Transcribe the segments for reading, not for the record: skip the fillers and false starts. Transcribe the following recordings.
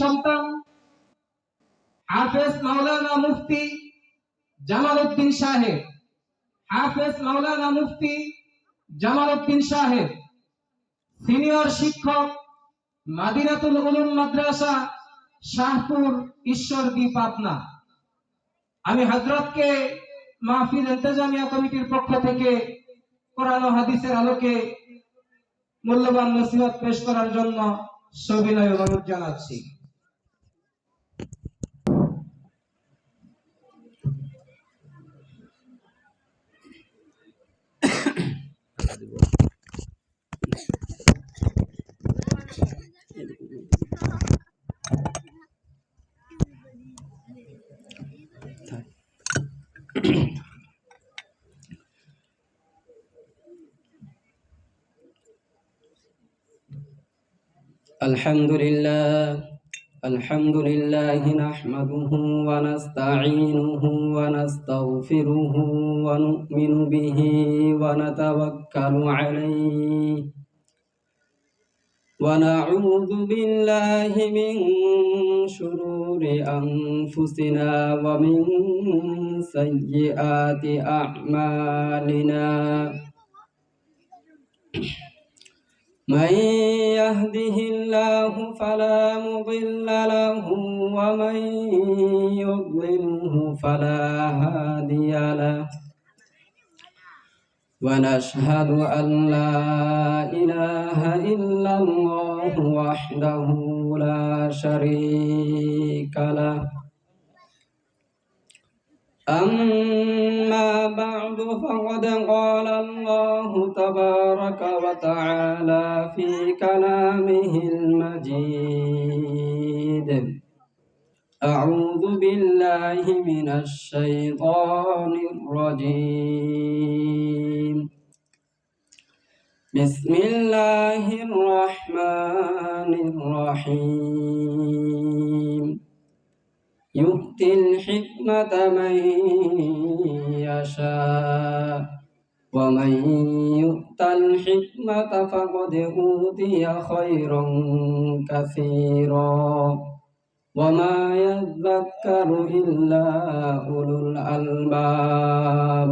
সন্তান হাফেজ মাওলানা মুফতি জামালউদ্দিন সাহেব, হাফেজ মাওলানা মুফতি জামালউদ্দিন সাহেব, সিনিয়র শিক্ষক, মাদিনাতুল উলুম মাদ্রাসা, শাহপুর, ঈশ্বরদী, পাবনা। আমি হযরতকে মাহফিল ইন্তেজামিয়া কমিটির পক্ষ থেকে কোরআন ও হাদিসের আলোকে মূল্যবান নসিহত পেশ করার জন্য সবিনয় অনুরোধ জানাচ্ছি। الحمد لله نحمده ونستعينه ونستغفره ونؤمن به ونتوكل عليه ونعوذ بالله من شرور أنفسنا ومن سيئات أعمالنا. من يهده الله فلا مضل له ومن يضلله فلا هادي له. ونشهد أن لا إله إلا الله وحده لا شريك له. أما بعد فقد قال الله تبارك وتعالى في كلامه المجيد: أعوذ بالله من الشيطان الرجيم. بسم الله الرحمن الرحيم. يؤتي الحكمة من يشاء ومن يؤت الحكمة فقد أوتي خيرا كثيرا وما يذكر إلا أولو الألباب.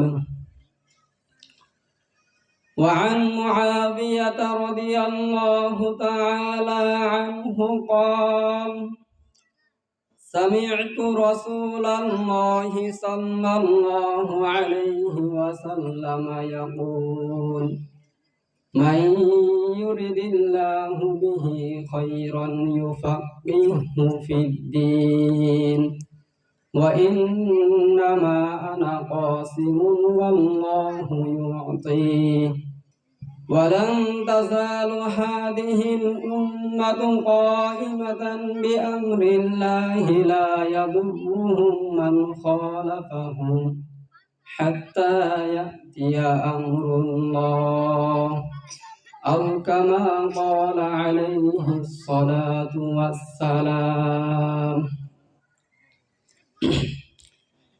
وعن معاوية رضي الله تعالى عنه قال: سمعت رسول الله صلى الله عليه وسلم يقول: من يرد الله به خيرا يفقهه في الدين. وإنما أنا قاسم والله يعطيه. ولن تزال هذه الأمة قائمة بأمر الله لا يضرهم من خالفهم حتى يأتي أمر الله، أو كما قال عليه الصلاة والسلام.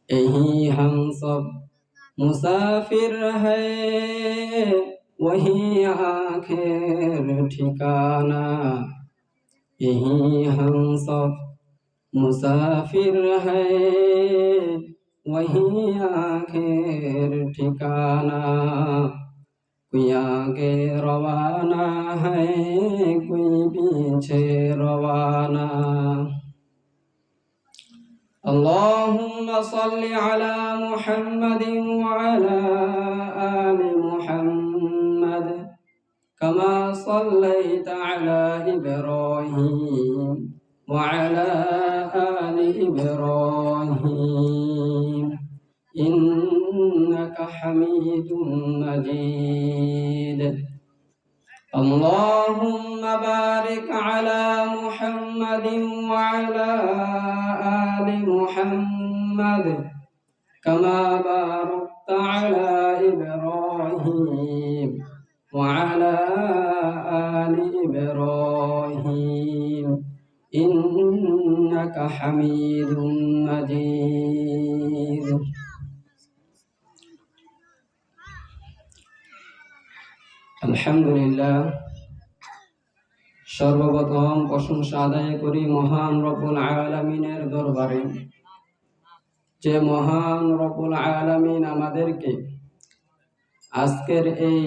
यही हम सब मुसाफिर है, वही आखिर ठिकाना। यही हम सब मुसाफिर है, वही आखिर ठिकाना। कोई आगे रवाना है, कोई पीछे रवाना। اللهم صل على محمد وعلى آل محمد كما صليت على إبراهيم وعلى آل إبراهيم إنك حميد مجيد. اللهم بارك على محمد وعلى آل محمد كما باركت على إبراهيم وعلى آل إبراهيم إنك حميد مجيد. الحمد لله. সর্বপ্রথম প্রশংসা আদায় করি মহান রব্বুল আলামিনের দরবারে, যে মহান রব্বুল আলামিন আমাদেরকে আজকের এই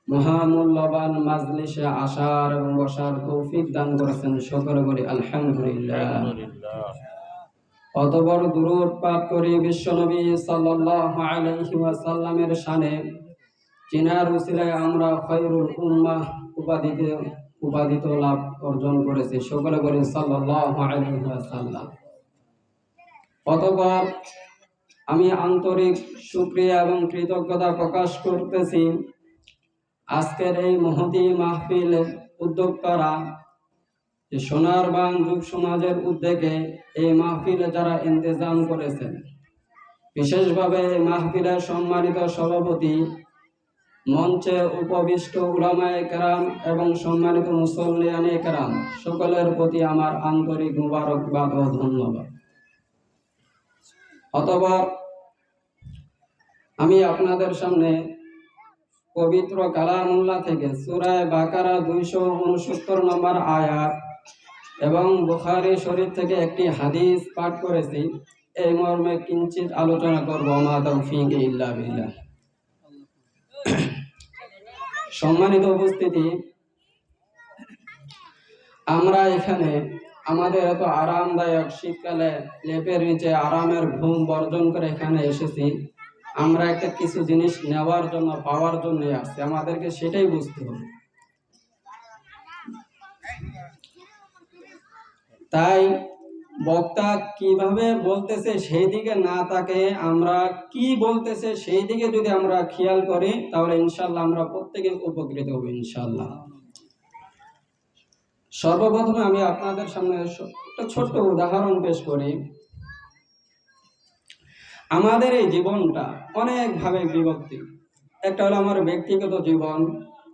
মহামূল্যবান মাজলিসে আসার এবং বসার তৌফিক দান করেছেন। সকলে বলি আলহামদুলিল্লাহ। অতঃপর দুরূদ পাঠ করি বিশ্বনবী সাল্লাল্লাহু আলাইহি ওয়াসাল্লামের শানে, যিনার উসিলায় আমরা খায়রুল উম্মাহ উপাধিতে লাভ অর্জন করেছি। সকলে বলি সাল্লাল্লাহু আলাইহি ওয়াসাল্লাম। অতঃপর আমি আন্তরিক শুকরিয়া এবং কৃতজ্ঞতা প্রকাশ করতেছি আজকের এই মহতী মাহফিল উদ্যোক্তারা, যে সোনারবান যুব সমাজের উদ্যোগে এই মাহফিলে যারা ইন্তজাম করেছেন, বিশেষভাবে এই মাহফিলের সম্মানিত সভাপতি, মঞ্চে উপবিষ্ট উলামায়ে কেরাম এবং সম্মানিত মুসল্লিয়ানে কেরাম, সকলের প্রতি আমার আন্তরিক মুবারকবাদ ও ধন্যবাদ। অতঃপর আমি আপনাদের সামনে পবিত্র কালামুল্লাহ থেকে সূরা বাকারা 269 নম্বর আয়াত এবং বুখারী শরীফ থেকে একটি হাদিস পাঠ করেছি। এই মর্মে কিঞ্চিত আলোচনা করব। মা তাওফীক ইল্লা বিল্লাহ। সম্মানিত উপস্থিতি, আমরা এখানে আমাদের এত আরামদায়ক শীতকালে লেপের নিচে আরামের ঘুম বর্জন করে এখানে এসেছি। আমরা একটা কিছু জিনিস নেওয়ার জন্য, পাওয়ার জন্য আসছি, আমাদেরকে সেটাই বুঝতে হবে। তাই বক্তা কিভাবে বলতেছে সেই দিকে না তাকে আমরা কি বলতেছে সেই দিকে যদি আমরা খেয়াল করি, তাহলে ইনশাআল্লাহ আমরা প্রত্যেকে উপকৃত হব ইনশাআল্লাহ। সর্বপ্রথমে আমি আপনাদের সামনে একটা ছোট্ট উদাহরণ পেশ করি। আমাদের এই জীবনটা অনেকভাবে বিভক্তি। একটা হলো আমার ব্যক্তিগত জীবন,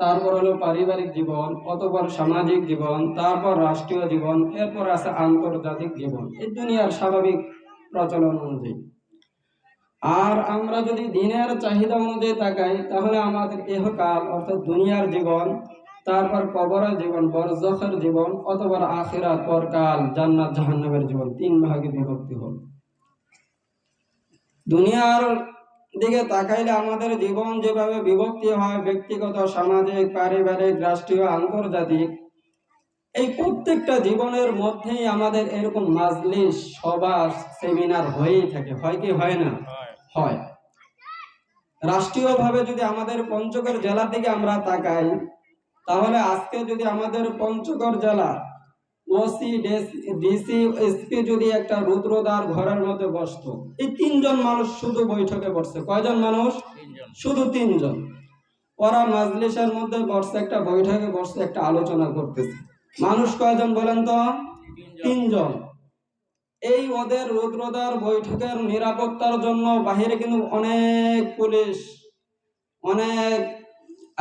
তারপর হলো পারিবারিক জীবন, অতঃপর সামাজিক জীবন, তারপর রাষ্ট্রীয় জীবন, এরপর আছে আন্তর্জাতিক জীবন, এই দুনিয়ার স্বাভাবিক প্রচলন অনুযায়ী। আর আমরা যদি দিনের চাহিদা অনুযায়ী তাকাই, তাহলে আমাদের ইহকাল অর্থাৎ দুনিয়ার জীবন, তারপর কবরের জীবন, বরজখের জীবন, অতঃপর আখিরাত পরকাল, জান্নাত জাহান্নামের জীবন, 3 ভাগে বিভক্তি হল। দুনিয়ার দিকে তাকাইলে আমাদের জীবন যেভাবে বিভক্তি হয়, ব্যক্তিগত, সামাজিক, পারিবারিক, রাষ্ট্রীয়, আন্তর্জাতিক, এই প্রত্যেকটা জীবনের মধ্যেই আমাদের এরকম মাজলিস, সভা, সেমিনার হয়েই থাকে। হয় কি হয় না? হয়। রাষ্ট্রীয়ভাবে যদি আমাদের পঞ্চগড় জেলার দিকে আমরা তাকাই, তাহলে আজকে যদি আমাদের পঞ্চগড় জেলা ওসি, ডিসি, এসপি যদি একটা রুদ্রদ্বার ঘরের মধ্যে বসতো, এই 3 জন মানুষ শুধু বৈঠকে বসছে। কয়জন মানুষ? শুধু 3 জন। ওরা মাজলিসের মধ্যে বসছে, একটা বৈঠকে বসছে, একটা আলোচনা করতেছে। মানুষ কয়জন বলেন তো? 3 জন। এই ওদের রুদ্রদ্বার বৈঠকের নিরাপত্তার জন্য বাহিরে কিন্তু অনেক পুলিশ, অনেক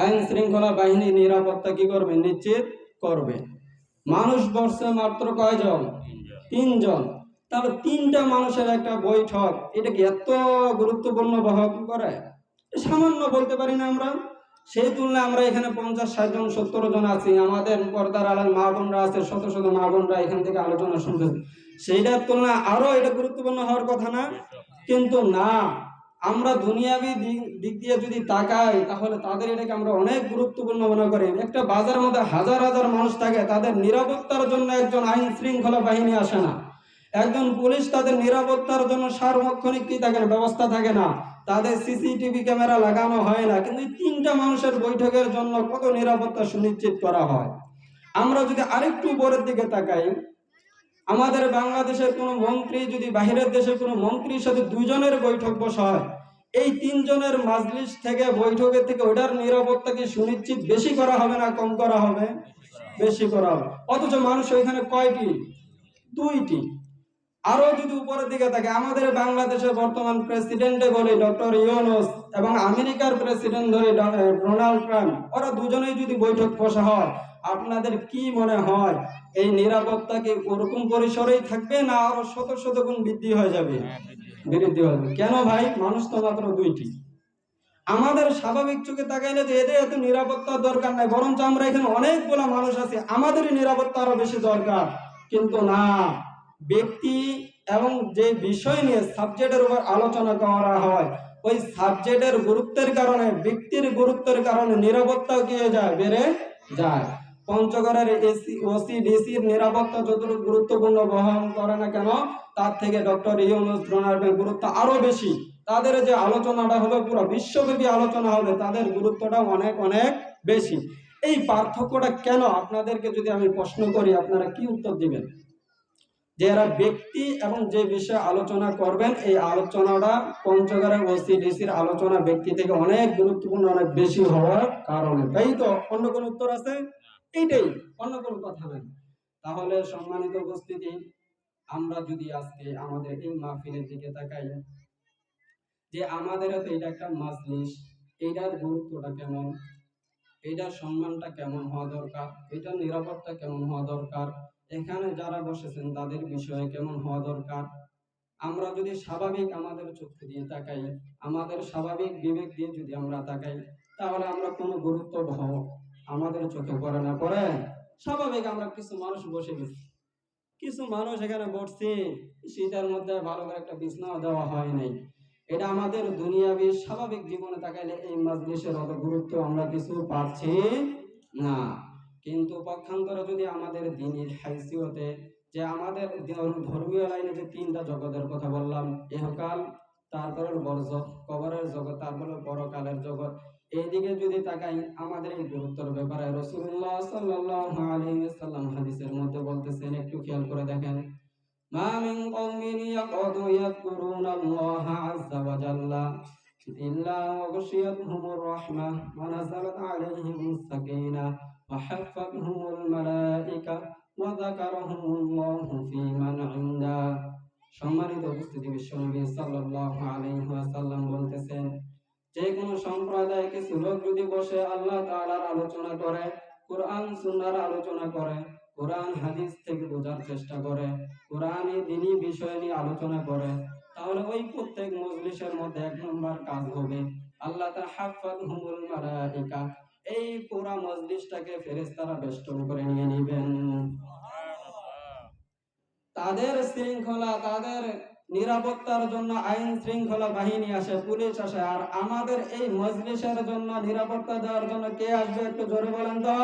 আইন শৃঙ্খলা বাহিনী নিরাপত্তা কি করবে? নিশ্চিত করবে। মানুষ বসছে মাত্র কয়জন? 3 জন। তাহলে 3টা মানুষের একটা বৈঠক, এটা কি এত গুরুত্বপূর্ণ বহন করে? সামান্য বলতে পারি না আমরা? সেই তুলনায় আমরা এখানে 50-60 জন, 70 জন আছি। আমাদের পর্দার আড়াল মা বোনরা আছে, শত শত মা বোনরা এখান থেকে আলোচনা শুনতেছে। সেইটার তুলনায় আরো এটা গুরুত্বপূর্ণ হওয়ার কথা না? কিন্তু না, আমরা দুনিয়াবি দিক দিয়ে যদি তাকাই, তাহলে তাদের এটাকে আমরা অনেক গুরুত্বপূর্ণ মনে করি। একটা বাজারের মধ্যে হাজার হাজার মানুষ থাকে, তাদের নিরাপত্তার জন্য একজন আইন শৃঙ্খলা বাহিনী আসে না, একজন পুলিশ তাদের নিরাপত্তার জন্য সার্বক্ষণিক কি থাকে না? ব্যবস্থা থাকে না, তাদের সিসিটিভি ক্যামেরা লাগানো হয় না। কিন্তু 3টা মানুষের বৈঠকের জন্য কত নিরাপত্তা সুনিশ্চিত করা হয়। আমরা যদি আরেকটু উপরের দিকে তাকাই, আমাদের বাংলাদেশের কোনো মন্ত্রী যদি বাহিরের দেশের কোনো মন্ত্রীর সাথে 2 জনের বৈঠক বসায়, এই 3 জনের মাজলিস থেকে, বৈঠকের থেকে ওটার নিরাপত্তা কি সুনিশ্চিত বেশি করা হবে না কম করা হবে? বেশি করা হবে। অথচ মানুষ ওইখানে কয়টি? 2টি। আরো যদি উপরের দিকে থাকে, আমাদের বাংলাদেশের বর্তমান প্রেসিডেন্টে বলি ডক্টর ইউনূস এবং আমেরিকার প্রেসিডেন্ট ধরে ডোনাল্ড ট্রাম্প, ওরা দুজনেই যদি বৈঠক বসা হয়, আপনাদের কি মনে হয় এই নিরাপত্তা কি ওরকম পরিসরেই থাকবে, না আরো শত শত গুণ বৃদ্ধি হয়ে যাবে? বৃদ্ধি হবে। কেন ভাই? মানুষ তো মাত্র 2টি। আমাদের স্বাভাবিক চোখে তাকাইলে যে এদের এত নিরাপত্তার দরকার নাই, বরঞ্চ আমরা এখানে অনেকগুলো মানুষ আছি, আমাদেরই নিরাপত্তা আরো বেশি দরকার। কিন্তু না, ব্যক্তি এবং যে বিষয় নিয়ে সাবজেক্টের উপর আলোচনা করা হয়, ওই সাবজেক্টের গুরুত্বের কারণে, ব্যক্তির গুরুত্বের কারণে নিরাপত্তাও কি হয়ে যায়, বেড়ে যায়। পঞ্চগড়ের ওসি ডিসির নিরাপত্তা যতটুকু গুরুত্বপূর্ণ বহন করে না কেন, তার থেকে ডক্টর ইউনূস ডোনাল্ডের গুরুত্ব আরো বেশি। তাদের যে আলোচনাটা হবে পুরো বিশ্বব্যাপী আলোচনা হবে, তাদের গুরুত্বটা অনেক অনেক বেশি। এই পার্থক্যটা কেন আপনাদেরকে যদি আমি প্রশ্ন করি, আপনারা কি উত্তর দিবেন? যে এরা ব্যক্তি এবং যে বিষয়ে আলোচনা করবেন, এই আলোচনাটা পঞ্চগড়ের ওসিডিসির আলোচনা ব্যক্তি থেকে অনেক গুরুত্বপূর্ণ, অনেক বেশি হওয়ার কারণে। তাই তো? অন্য কোন উত্তর আছে? এইটাই, অন্য কোনো কথা নাই। তাহলে সম্মানিত উপস্থিতি, আমরা যদি আজকে আমাদের এই মাহফিলের দিকে তাকাই, যে আমাদের তো এটা একটা মাজলিস, এইটার গুরুত্বটা কেমন, এইটার সম্মানটা কেমন হওয়া দরকার, এটার নিরাপত্তা কেমন হওয়া দরকার, এখানে যারা বসেছেন তাদের বিষয়ে কেমন হওয়া দরকার, আমরা যদি স্বাভাবিক আমাদের চোখে দিয়ে তাকাই, আমাদের স্বাভাবিক বিবেক দিয়ে যদি আমরা তাকাই, তাহলে আমরা কোনো গুরুত্ব আমাদের চোখে পড়ে না। পড়ে স্বাভাবিক আমরা কিছু মানুষ বসে গেছি, কিছু মানুষ এখানে বসছি, শীতের মধ্যে ভালো করে একটা বিছানাও দেওয়া হয় নাই। এটা আমাদের দুনিয়াবি স্বাভাবিক জীবনে তাকাইলে এই মাজলিসের অত গুরুত্ব আমরা কিছু পাচ্ছি না। কিন্তু পক্ষান্তরে যদি আমাদের দ্বীনের হাইসিয়তে, যে আমাদের ধর্মীয় লাইনে যে তিনটা জগতের কথা বললাম, ইহকাল, তারপরে বরজখ কবরের জগৎ, তারপরে পরকালের জগৎ, এইদিকে যদি তাকাই, আমাদের এই গুরুত্বের ব্যাপারে রাসূলুল্লাহ সাল্লাল্লাহু আলাইহি ওয়াসাল্লাম হাদিসের মধ্যে বলতেছেন, একটু খেয়াল করে দেখেন। মা মিন কওমিন ইয়াকুদু ইয়াযকুরুনাল্লাহা আযযা ওয়া জাল্লা ইল্লা ওয়াগশিয়াতহুমুর রাহমাহ ওয়া নাযালাত আলাইহিmus সাকিনাহ ওয়া হাফাতহুমুল মালায়েকা ওয়া যাকারাহুমুল্লাহু ফী মান ইনদা। সম্মানিত উপস্থিতি, বিশ্বনবী সাল্লাল্লাহু আলাইহি ওয়াসাল্লাম বলতেছেন, যে কোনো সম্প্রদায়ে কিছু লোক যদি বসে আল্লাহ তাআলার আলোচনা করে, কোরআন সুন্নাহর আলোচনা করে, কোরআন হাদিস থেকে বোঝার চেষ্টা করে, কোরআনে দ্বীনি বিষয় নিয়ে আলোচনা করে, তাহলে ওই প্রত্যেক মজলিসের মধ্যে এক নম্বর কাজ হবে, আল্লাহ তাআলা হাফাযহুমুল মালায়েকা, এই পুরা মজলিসটাকে ফেরেশতারা বেষ্টন করে নিয়ে নেবেন। তাদের শৃঙ্খলা, তাদের নিরাপত্তার জন্য আইন শৃঙ্খলা বাহিনী আসে, পুলিশ আসে। আর আমাদের এই মজলিসের জন্য নিরাপত্তা দেওয়ার জন্য কে আসবে, একটু জোরে বলেন তো?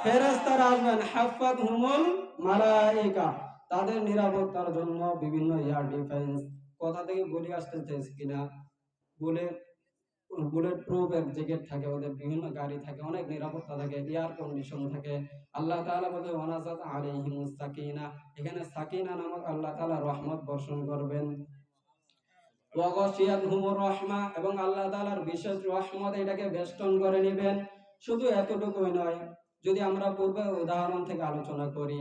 ফেরেশতারা আসবেন, হাফাযহুমুল মালায়েকা। তাদের নিরাপত্তার জন্য বিভিন্ন এয়ার ডিফেন্স, কোথা থেকে গুলি আসতেছে কিনা, বুলেট বুলেট প্রুফ এর জ্যাকেট থাকে, ওদের বিভিন্ন গাড়ি থাকে, অনেক নিরাপত্তা থাকে, এয়ার কন্ডিশন থাকে। আল্লাহ তাআলা বলে ওয়ানাজাত আলাইহিমুস সাকিনা, এখানে সাকিনা নামক আল্লাহ তাআলা রহমত বর্ষণ করবেন। ওয়া গাশিয়াতহুমুর রাহমা, এবং আল্লাহ তাআলার বিশেষ রহমত এটাকে বেষ্টন করে নেবেন। শুধু এতটুকুই নয়, যদি আমরা পূর্বে উদাহরণ থেকে আলোচনা করি,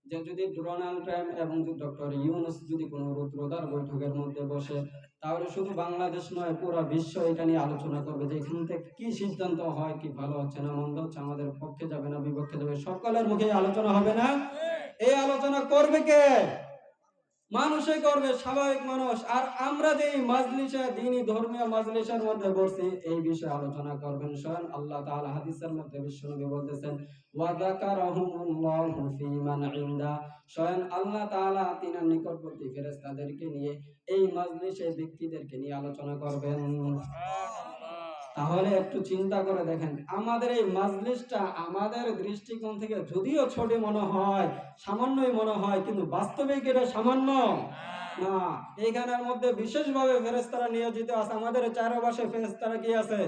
যে যদি ডোনাল্ড ট্রাম্প এবং ডক্টর ইউনূস যদি কোনো রুদ্রদ্বার বৈঠকের মধ্যে বসে, তাহলে শুধু বাংলাদেশ নয়, পুরো বিশ্ব এটা নিয়ে আলোচনা করবে যে এখান থেকে কি সিদ্ধান্ত হয়, কি ভালো হচ্ছে না মন্দ হচ্ছে, আমাদের পক্ষে যাবে না বিপক্ষে যাবে, সকলের মুখে আলোচনা হবে না? এই আলোচনা করবে কে? মানুষে করবে, স্বাভাবিক মানুষ। আর আমরা যে এই মাজলিসে, দ্বীনি ধর্মীয় মাজলিসের মধ্যে বসছি, এই বিষয়ে আলোচনা করবেন স্বয়ং আল্লাহ তাআলা। হাদিসের মধ্যে বিশ্বনবী বলতেছেন, ওয়া যাকারাহুমুল্লাহু ফী মান ইনদা, স্বয়ং আল্লাহ তাআলা তিনার নিকটবর্তী ফেরেশতাদেরকে নিয়ে এই মাজলিসে ব্যক্তিদেরকে নিয়ে আলোচনা করবেন। তাহলে একটু চিন্তা করে দেখেন, আমাদের এই মাজলিসটা আমাদের দৃষ্টিকোণ থেকে যদিও ছোট মনে হয়, সামান্যই মনে হয়, কিন্তু বাস্তবে কি এটা সামান্য না। এইখানের মধ্যে বিশেষভাবে ফেরেশতারা নিয়োজিত আছে, আমাদের চারপাশে ফেরেশতারা কি আছে,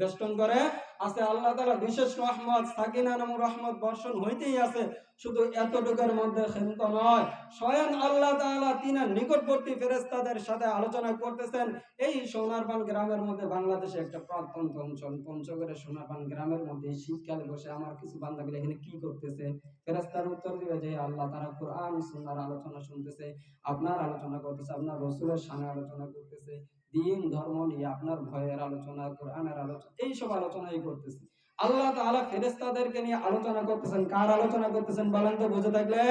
বেষ্টন করে আছে। আল্লাহ তাআলা বিশেষ রহমত, সাকিনা নামক রহমত বর্ষণ হইতেই আছে। শুধু এতটুকুর মধ্যে ক্ষান্ত নয়, স্বয়ং আল্লাহ তাআলা তিনার নিকটবর্তী ফেরেশতাদের সাথে আলোচনা করতেছেন। এই সোনারপান গ্রামের মধ্যে, বাংলাদেশে একটা প্রত্যন্ত অঞ্চল পঞ্চগড়ের সোনারপান গ্রামের মধ্যে শীতকালে বসে আমার কিছু বান্দাগুলো এখানে কি করতেছে? ফেরেশতারা উত্তর দিবে যে আল্লাহ তাআলা কোরআন সুন্নাহর আলোচনা শুনতেছে, আপনার আলোচনা করতেছে, আপনার রাসূলের সামনে আলোচনা করতেছে, দ্বীন ধর্ম নিয়ে আপনার ভয়ের আলোচনা, কোরআনের আলোচনা, এইসব আলোচনাই করতেছে। আল্লাহ তাআলা ফেরেশতাদেরকে নিয়ে আলোচনা করতেছেন। কার আলোচনা করতেছেন বলেন তো বুঝে থাকলে?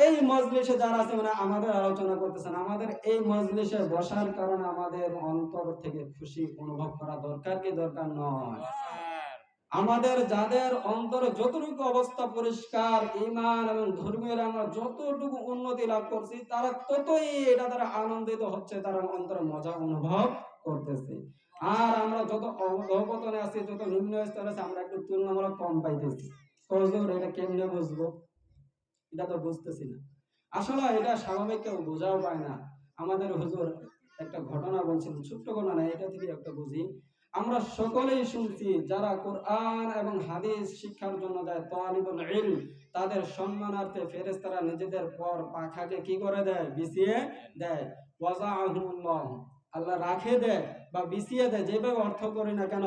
এই মজলিসে যারা আছে মানে আমাদের আলোচনা করতেছেন, আমাদের এই মজলিসে বসার কারণে আমাদের অন্তর থেকে খুশি অনুভব করা দরকার কি দরকার নয়? আমাদের যাদের অন্তরে যতটুকু অবস্থা পরিষ্কার, ঈমান এবং ধর্মীয় আমরা যতটুকু উন্নতি লাভ করছি, তারা ততই এটা দ্বারা আনন্দিত হচ্ছে, তারা অন্তরে মজা অনুভব করতেছে। আর আমরা যত অধঃপতনে আছি, যত নিম্ন স্তরে আছি, আমরা একটু তুলনামূলক কম পাইতেছি। হুজুর এটা কেমনে বুঝবো? এটা তো বুঝতেছি না। আসলে এটা স্বাভাবিক, কেউ বোঝাও পায় না। আমাদের হুজুর একটা ঘটনা বলছিলেন, ছোট্ট ঘটনা, এটা থেকে একটা বুঝি। আমরা সকলেই শুনছি যারা কোরআন এবং হাদিস শিক্ষার জন্য যায়, তালিবুল ইলম, তাদের সম্মানার্থে ফেরেশতারা নিজেদের পর পাখাকে কি করে দেয়? বিছিয়ে দেয়। ওয়াজাআহুমুল্লাহ, আল্লাহ রাখে দেয় বা বিছিয়ে দেয়, যেভাবে অর্থ করি না কেন।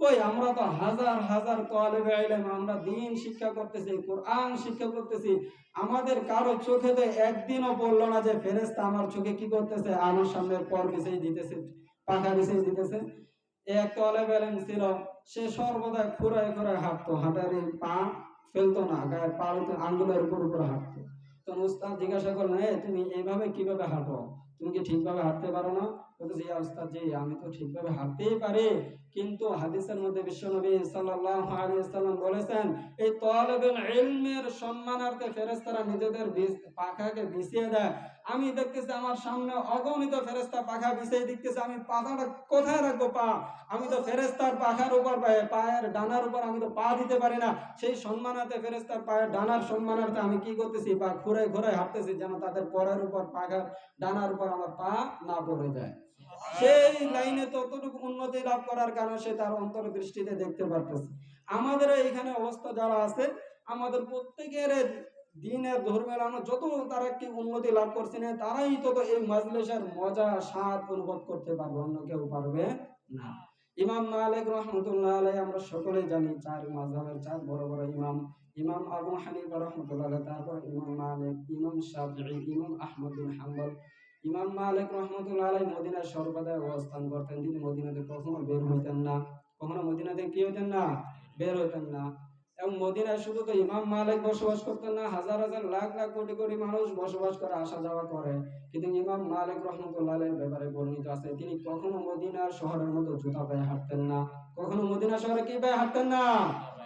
কই আমরা তো হাজার হাজার তালিবে ইলম, আমরা দ্বীন শিক্ষা করতেছি, কোরআন শিক্ষা করতেছি, আমাদের কারো চোখে তো একদিনও পড়লো না যে ফেরেশতা আমার চোখে কি করতেছে? আমার সামনে পর বিছিয়ে দিতেছে, পাখা বিছিয়ে দিতেছে। এক তালেব ইলম ছিল, সে সর্বদা খুঁড়ায় খুঁড়ায় হাঁটতো, হাঁটারে পা ফেলতো না, গায়ের পা আঙ্গুলের উপর উপর হাঁটতো। তো উস্তাদ জিজ্ঞাসা করলেন, তুমি এইভাবে কিভাবে হাঁটো? তুমি কি ঠিকভাবে হাঁটতে পারো না? বলতেছে, ইয়া উস্তাদ জি, আমি তো ঠিকভাবে হাঁটতেই পারি, কিন্তু হাদিসের মধ্যে বিশ্বনবী সাল্লাল্লাহু আলাইহি ওয়াসাল্লাম বলেছেন, এই তালেবুল ইলমের সম্মানার্থে ফেরেশতারা নিজেদের পাখাকে বিছিয়ে দেয়। আমি দেখতেছি আমার সামনে অগণিত ফেরেশতা পাখা বিছিয়ে দেখতেছে, আমি পাখাটা কোথায় রাখবো? পা, আমি তো ফেরেশতার পাখার উপর পায়ের ডানার উপর আমি তো পা দিতে পারি না। সেই সম্মানার্থে ফেরেশতার পায়ের ডানার সম্মানার্থে আমি কি করতেছি? পা ঘুরে ঘুরে হাঁটতেছি, যেন তাদের পরের উপর পাখার ডানার উপর আমার পা না পড়ে যায়। সেই লাইনে ততটুকু উন্নতি লাভ করার কারণে সে তার অন্তর্দৃষ্টিতে দেখতে পারতেছে। আমাদের এখানে অবস্থা যারা আছে, আমাদের প্রত্যেকের দিনের ধর্মের আমরা যত তারা কি উন্নতি লাভ করছে না, তারাই তত এই মাজলিসের মজা স্বাদ অনুভব করতে পারবে, অন্য কেউ পারবে না। ইমাম মালিক রহমতুল্লাহ আলাইহি আমরা সকলেই জানি, চার মাযহাবের চার বড় বড় ইমাম, ইমাম আবু হানিফা রহমতুল্লাহ আলাইহি, তারপর ইমাম মালিক, ইমাম শাফিঈ, ইমাম আহমদ বিন হাম্বল। ইমাম মালিক রহমতুল্লাহ আলাইহি মদিনায় সর্বদা অবস্থান করতেন, তিনি মদিনাতে কখনো বের হইতেন না, কখনো মদিনাতে কি হইতেন না? বের হইতেন না। এবং মদিনায় শুধু তো ইমাম মালিক বসবাস করতেন না, হাজার হাজার লাখ লাখ কোটি কোটি মানুষ বসবাস করে, আসা যাওয়া করে। কিন্তু ইমাম মালিক রহমতুল্লাহ আলাইহির ব্যাপারে বর্ণিত আছে, তিনি কখনো মদিনার শহরের মতো জুতা পায়ে হাঁটতেন না। কখনো মদিনা শহরে কি পায়ে হাঁটতেন না?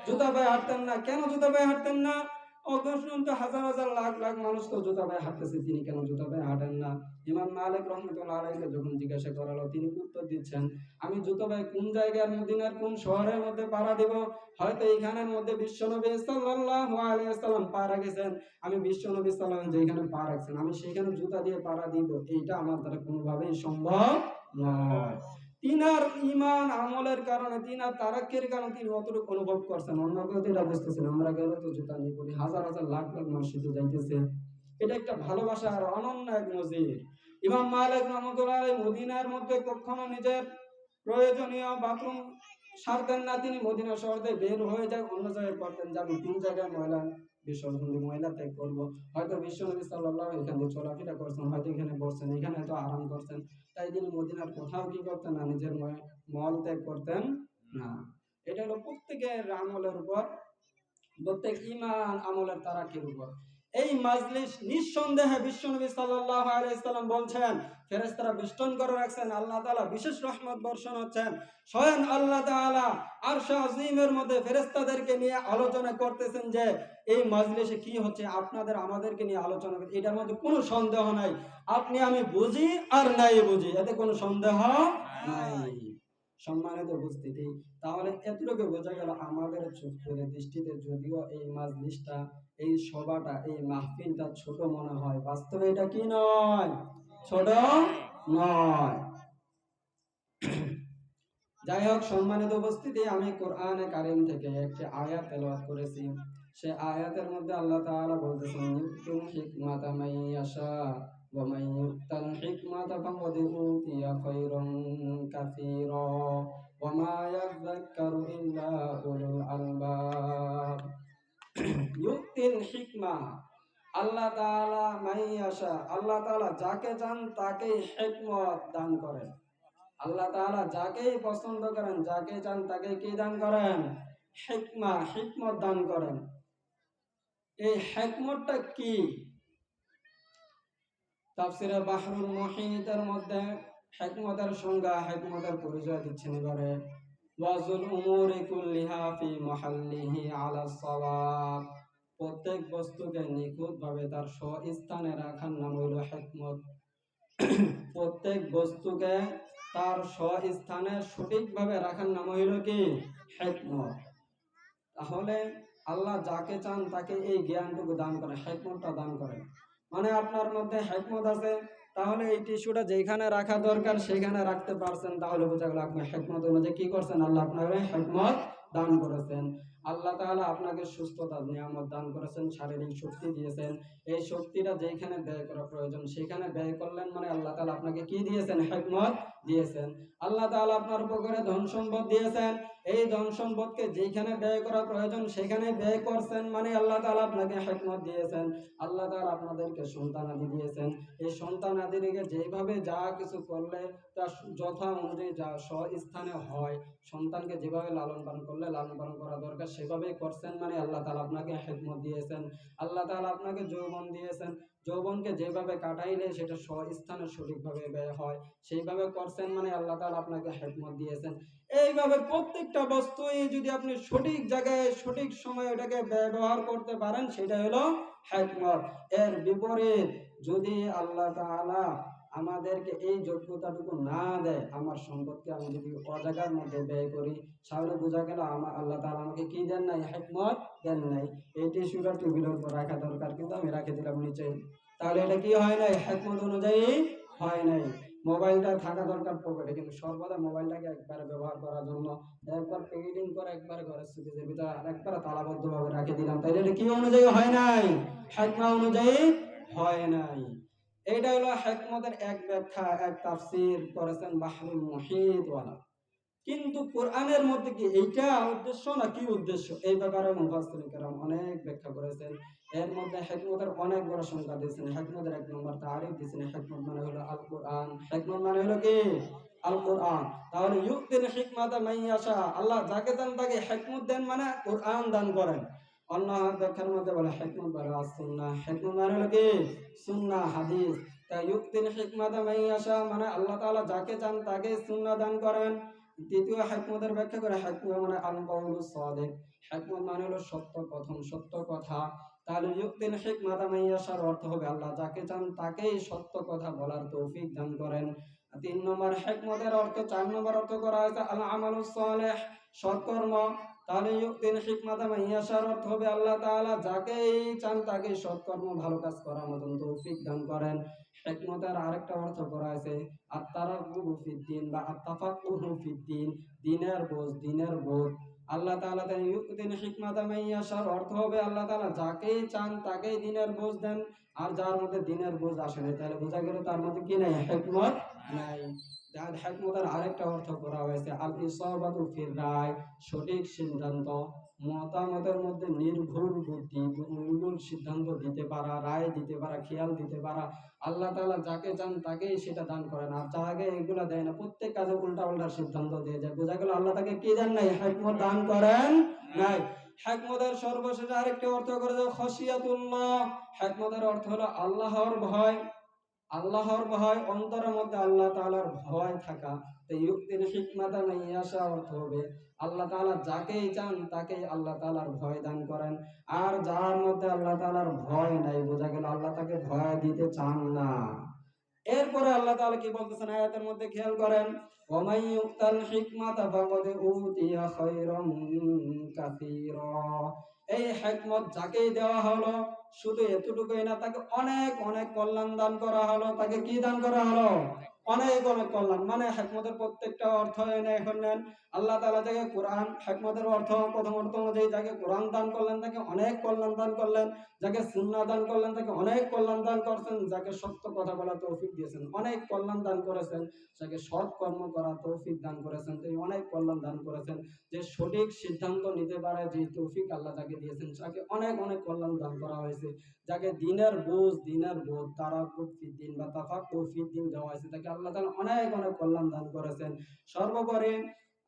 জুতা পায়ে হাঁটতেন না। কেন জুতা পায়ে হাঁটতেন না? অগণিত হাজার হাজার লাখ লাখ মানুষ তো জুতা পায়ে হাঁটতেছে, তিনি কেন জুতা পায়ে হাঁটেন না? ইমাম মালিক রহমতুল্লাহ আলাইহিকে যখন জিজ্ঞাসা করা হলো, তিনি উত্তর দিচ্ছেন, আমি জুতা পায়ে কোন জায়গার মদিনার কোন শহরের মধ্যে পাড়া দিব? হয়তো এইখানের মধ্যে বিশ্বনবী সাল্লাল্লাহু আলাইহি ওয়াসাল্লাম পা রাখেছেন, আমি বিশ্বনবী সাল্লাল্লাহু যেখানে পা রাখছেন আমি সেখানে জুতা দিয়ে পাড়া দিব, এইটা আমার দ্বারা কোনোভাবেই সম্ভব নয়। তিনার ঈমান আমলের কারণে, তিনার তারাক্কির কারণে তিনি অতটুকু অনুভব করছেন, অন্য কেউ তো এটা বুঝতেছেন। আমরা গেলে তো জুতা নিয়ে পড়ি, হাজার হাজার লাখ লাখ মসজিদে যাইতেছে। এটা একটা ভালোবাসা আর অনন্য এক নজির। ইমাম মালিক রহমতুল্লাহ আলাইহি মদিনার মধ্যে কখনো নিজের প্রয়োজনীয় বাথরুম সারতেন না, তিনি মদিনা শহর থেকে বের হয়ে যায়, অন্য জায়গায় করতেন যে আমি কোন জায়গায় ময়লা বিসর্জন দিব, ময়লা ত্যাগ করবো। হয়তো বিশ্বনবী সাল্লাল্লাহু আলাইহি এখানে চলাফেরা করছেন, হয়তো এখানে বসছেন, এখানে তো আরাম করছেন, তাই তিনি মদিনার কোথাও কি করতেন না, নিজের মল ত্যাগ করতেন না। এটা হলো প্রত্যেকের আমলের উপর, প্রত্যেক ঈমান আমলের তারাকির উপর। এই মাজলিস নিঃসন্দেহে বিশ্বনবী সাল্লাল্লাহু আলাইহি সাল্লাম বলছেন, ফেরেশতারা বেষ্টন করে রাখছেন, আল্লাহ তাআলা বিশেষ রহমত বর্ষণ হচ্ছেন। স্বয়ং আল্লাহ তাআলা আরশ আজিমের মধ্যে ফেরেশতাদেরকে নিয়ে আলোচনা করতেছেন যে এই মাজলিসে কি হচ্ছে, আপনাদের আমাদেরকে নিয়ে আলোচনা করতে, এটার মধ্যে কোনো সন্দেহ নাই। আপনি আমি বুঝি আর নাই বুঝি, এতে কোনো সন্দেহ নাই। সম্মানিত উপস্থিতি, তাহলে এতটুকু বোঝা গেল আমাদের চোখের দৃষ্টিতে যদিও এই মাজলিসটা, এই সভাটা, এই মাহফিলটা ছোট মনে হয়, বাস্তবে এটা কি নয়? ছোট নয়। যাই হোক, সম্মানিত উপস্থিতি, আমি কোরআনে কারীম থেকে একটি আয়াত তেলাওয়াত করেছি। সে আয়াতের মধ্যে আল্লাহ তাআলা বলতেছেন, ইউতিল হিকমাতা মান ইয়াশা ওয়া মান ইউতাল হিকমাতা ফাকাদ উতিয়া খায়রান কাসীরা ওয়া মা ইয়াযাক্কারু ইল্লা উলুল আলবাব। ইউতিল হিকমা, আল্লাহ তাআলা মান ইয়াশা, আল্লাহ তাআলা যাকে চান তাকেই হিকমত দান করেন। আল্লাহ তাআলা যাকেই পছন্দ করেন, যাকে চান তাকে কি দান করেন? হিকমত দান করেন। এই হিকমতটা কি? তাফসিরে বাহরুল মুহিতের মধ্যে হিকমতের সংজ্ঞা, হিকমতের পরিচয় দিচ্ছেন এবারে, ওয়াজুল উমুরি কুল্লিহা ফি মাহাল্লিহি আলা সাওয়াব। প্রত্যেক বস্তুকে নিখুঁতভাবে তার স্বস্থানে রাখার নাম হইল হিকমত। প্রত্যেক বস্তুকে তার স্বস্থানে সঠিকভাবে রাখার নাম হইল কি? হিকমত। তাহলে আল্লাহ যাকে চান তাকে এই জ্ঞানটুকু দান করেন, হিকমতটা দান করেন। মানে আপনার মধ্যে হিকমত আছে, তাহলে এই টিস্যুটা যেখানে রাখা দরকার সেখানে রাখতে পারছেন, তাহলে বোঝা গেল আপনি হিকমত অনুযায়ী কি করছেন, আল্লাহ আপনাকে হিকমত দান করেছেন। আল্লাহ তাআলা আপনাকে সুস্থতার নিয়ামত দান করেছেন, শারীরিক শক্তি দিয়েছেন। এই শক্তিটা যেখানে ব্যয় করা প্রয়োজন সেখানে ব্যয় করলেন, মানে আল্লাহ তাআলা আপনাকে কি দিয়েছেন? হিকমত দিয়েছেন। আল্লাহ তাআলা আপনার উপরে ধন সম্পদ দিয়েছেন, এই ধন সম্পদকে যেখানে ব্যয় করা প্রয়োজন সেখানে ব্যয় করছেন, মানে আল্লাহ তাআলা আপনাকে হিকমত দিয়েছেন। আল্লাহ তাআলা আপনাদেরকে সন্তানাদি দিয়েছেন, এই সন্তানাদিকে যেভাবে যা কিছু করলে তা যথা অনুযায়ী যা স্থানে হয়, সন্তানকে যেভাবে লালন পালন করলে লালন পালন করা দরকার সেভাবেই করছেন, মানে আল্লাহ তাআলা আপনাকে হিকমত দিয়েছেন। আল্লাহ তাআলা আপনাকে যৌবন দিয়েছেন, যৌবনকে যেভাবে কাটাইলে সেটা স্থানে সঠিকভাবে ব্যয় হয় সেইভাবে করছেন, মানে আল্লাহ তাআলা আপনাকে হিকমত দিয়েছেন। এইভাবে প্রত্যেকটা বস্তুই যদি আপনি সঠিক জায়গায় সঠিক সময়ে ওটাকে ব্যবহার করতে পারেন সেটা হলো হিকমত। এর বিপরীত যদি আল্লাহ তাআলা আমাদেরকে এই যোগ্যতাটুকু না দেয়, আমার সম্পদকে আমি যদি অজাগার মধ্যে ব্যয় করি, তাহলে বোঝা গেল আমার আল্লাহ তাআলা আমাকে কি দেন নাই? হিকমত দেন নাই। এই টিস্যুটা টেবিলের উপর রাখা দরকার, কিন্তু আমি রেখে দিলাম নিচে, তাহলে এটা কি হয় নাই? হিকমত অনুযায়ী হয় নাই। মোবাইলটা থাকা দরকার পকেটে, কিন্তু সর্বদা মোবাইলটাকে একবার ব্যবহার করার জন্য একবার প্যাকেটিং করে একবার ঘরের সুকেসের ভিতরে আর একবার তালাবদ্ধভাবে রেখে দিলাম, তাইলে এটা কি অনুযায়ী হয় নাই? হিকমত অনুযায়ী হয় নাই। এইটা হলো হিকমতের এক ব্যাখ্যা, এক তাফসীর করেছেন বাহরুল মুহিত ওয়ালা। কিন্তু কোরআনের মধ্যে কি এইটা উদ্দেশ্য না কি উদ্দেশ্য, এই ব্যাপারে মুফাসসিরিন কেরাম অনেক ব্যাখ্যা করেছেন। এর মধ্যে হিকমতের অনেক বড় সংজ্ঞা দিয়েছেন। হিকমতের এক নম্বর তারিফ দিয়েছেন, হিকমত মানে হলো আল কোরআন। হিকমত মানে হলো কি? আল কোরআন। তাহলে ইউতিল হিকমাতা মাইয়াশা, আল্লাহ যাকে চান তাকে হিকমত দেন, মানে কোরআন দান করেন। অন্য ব্যাখ্যার মধ্যে বলে হিকমত বলে সুন্নাহ। হিকমত মানে হলো কি? সুন্নাহ, হাদিস। তা ইউতিল হিকমাতা মাইয়াশা মানে আল্লাহ তাআলা যাকে চান তাকে সুন্নাহ দান করেন। দ্বিতীয় হিকমতের ব্যাখ্যা করে, হিকমত মানে আল কাউলুস সাদিক। হিকমত মানে হলো সত্য কথন, সত্য কথা। তাহলে ইউতিল হিকমাতা মাইয়াশার অর্থ হবে আল্লাহ যাকে চান তাকেই সত্য কথা বলার তৌফিক দান করেন। তিন নম্বর হিকমতের অর্থ, চার নম্বর অর্থ করা হয়েছে আল আমালুস সালেহ, সৎকর্ম। তাহলে ইউতিল হিকমাতা মাইয়াশার অর্থ হবে আল্লাহ তাআলা যাকেই চান তাকে সৎকর্ম ভালো কাজ করার মতন তৌফিক দান করেন। হিকমতের আরেকটা অর্থ করা হয়েছে আত-তারাক্কুহু ফিদ্দিন বা আত-তাফাক্কুহু ফিদ্দিন, দ্বীনের বোঝ, দ্বীনের বোধ। আল্লাহ তাআলা তাই ইউতিল হিকমাতা মাইয়াশার অর্থ হবে আল্লাহ তাআলা যাকেই চান তাকেই দ্বীনের বোঝ দেন। আর যার মধ্যে দ্বীনের বোঝ আসে না, তাহলে বোঝা গেল তার মধ্যে কি নাই? হিকমত নাই। হিকমতের আরেকটা অর্থ করা হয়েছে আল ইসাবাতু ফির রায়, সঠিক সিদ্ধান্ত। মতামতের মধ্যে নির্ভুল বুদ্ধি, নির্ভুল সিদ্ধান্ত দিতে পারা, রায় দিতে পারা, খেয়াল দিতে পারা। আল্লাহ তাআলা যাকে চান তাকেই সেটা দান করেন, আর যাকে এগুলা দেয় না প্রত্যেক কাজে উল্টা উল্টা সিদ্ধান্ত দিয়ে যায়। বোঝা গেল আল্লাহ তাকে কি দেন নাই? হিকমত দান করেন নাই। হিকমতের সর্বশেষ আরেকটি অর্থ করে দাও খশিয়াতুল্লাহ। হিকমতের অর্থ হলো আল্লাহর ভয়। আল্লাহর ভয়, অন্তরের মধ্যে আল্লাহ তাআলার ভয় থাকা। তো ইউতিল হিকমাতা মাইয়াশা অর্থ হবে আল্লাহ তাআলা যাকেই চান তাকেই আল্লাহ তাআলার ভয় দান করেন। আর যার মধ্যে আল্লাহ তাআলার ভয় নাই, বোঝা গেল আল্লাহ তাকে ভয় দিতে চান না। এরপরে আল্লাহ তাআলা কি বলতেছেন আয়াতের মধ্যে খেয়াল করেন, ওয়ামাই ইউতাল হিকমাতা ফাকাদ উতিয়া খায়রাম কাসীরা। এই হিকমত যাকেই দেওয়া হলো শুধু এতটুকুই না, তাকে অনেক অনেক কল্যাণ দান করা হলো। তাকে কি দান করা হলো? অনেক অনেক কল্যাণ। মানে হিকমতের প্রত্যেকটা অর্থ এনে এখন নেন। আল্লাহ তাআলা যাকে কোরআন, হিকমতের অর্থ প্রথম অর্থ অনুযায়ী যাকে কোরআন দান করলেন তাকে অনেক কল্যাণ দান করলেন, যাকে সুন্নাহ দান করলেন তাকে অনেক কল্যাণ দান করছেন, যাকে সত্য কথা বলার তৌফিক দিয়েছেন অনেক কল্যাণ দান করেছেন, যাকে সৎ কর্ম করার তৌফিক দান করেছেন তিনি অনেক কল্যাণ দান করেছেন। যে সঠিক সিদ্ধান্ত নিতে পারে যে তৌফিক আল্লাহ তাকে দিয়েছেন তাকে অনেক অনেক কল্যাণ দান করা হয়েছে। যাকে দ্বীনের বোঝ, দ্বীনের বোধ, তারাক্কুহ ফিদ্দিন বা তাফাক্কুহ ফিদ্দিন দেওয়া হয়েছে তাকে আল্লাহ তাআলা অনেক অনেক কল্যাণ দান করেছেন। সর্বোপরি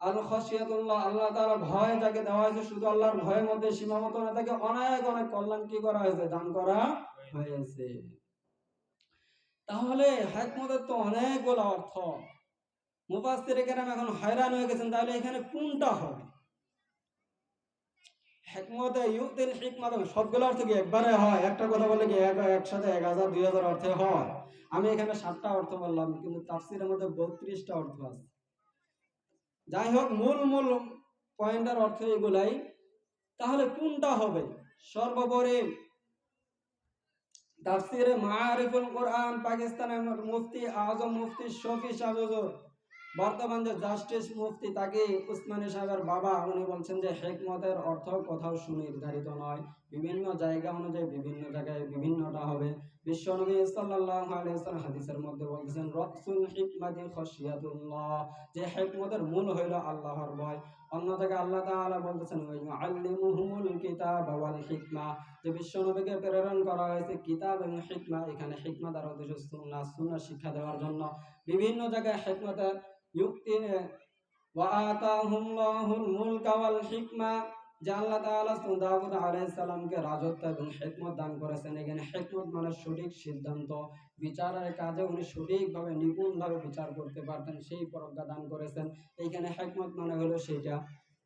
আল খাশিয়াতুল্লাহ, আল্লাহ তাআলার ভয় যাকে দেওয়া হয়েছে, শুধু আল্লাহর ভয়ের মধ্যে সীমাবদ্ধ না, তাকে অনেক অনেক কল্যাণ কি করা হয়েছে? দান করা হয়েছে। তাহলে হিকমতের তো অনেকগুলো অর্থ। মুফাসসিরে কেরাম এখন হয়রান হয়ে গেছেন, তাহলে এখানে কোনটা হবে? হিকমতে ইউতিল হিকমত সবগুলো অর্থ কি একবারে হয়? একটা কথা বলে কি একসাথে 1000 2000 অর্থে হয়? আমি এখানে 7টা অর্থ বললাম, কিন্তু তাফসীরের মধ্যে 32টা অর্থ আছে। যাই হোক, মূল মূল পয়েন্টের অর্থ এগুলাই। তাহলে কোনটা হবে? সর্বোপরি তাফসীরে মাআরিফুল কোরআন পাকিস্তানের মুফতি আজম মুফতি শফি সাহেব হুজুর, বর্তমান যে জাস্টিস মুফতি তাকি উসমানী সাহেবের বাবা, উনি বলছেন যে হিকমতের অর্থ কোথাও সুনির্ধারিত নয়, বিভিন্ন জায়গা অনুযায়ী বিভিন্ন জায়গায় বিভিন্নটা হবে। বিশ্বনবী সাল্লাল্লাহু আলাইহি ওয়াসাল্লাম হাদিসের মধ্যে বলতেছেন রাসুল হিকমাতি খাশিয়াতুল্লাহ, যে হিকমতের মূল হইল আল্লাহর ভয়। অন্য জায়গায় আল্লাহ তাআলা বলতেছেন ওয়া ইউআল্লিমুহুমুল কিতাবা ওয়াল হিকমা, যে বিশ্বনবীকে প্রেরণ করা হয়েছে কিতাব এবং হিকমা, এখানে হিকমা দ্বারা উদ্দেশ্য সুন্নাহ শিক্ষা দেওয়ার জন্য। বিভিন্ন জায়গায় হিকমতের যুক্তি ওয়া আতাহুল্লাহুল মুলকা ওয়াল হিকমা, যে আল্লাহ তাআলা দাউদ আলাইহিস সালামকে রাজত্ব এবং হিকমত দান করেছেন। এখানে হিকমত মানে সঠিক সিদ্ধান্ত, বিচারের কাজে উনি সঠিকভাবে নিপুণভাবে বিচার করতে পারতেন, সেই প্রজ্ঞা দান করেছেন। এইখানে হিকমত মানে হলো সেটা।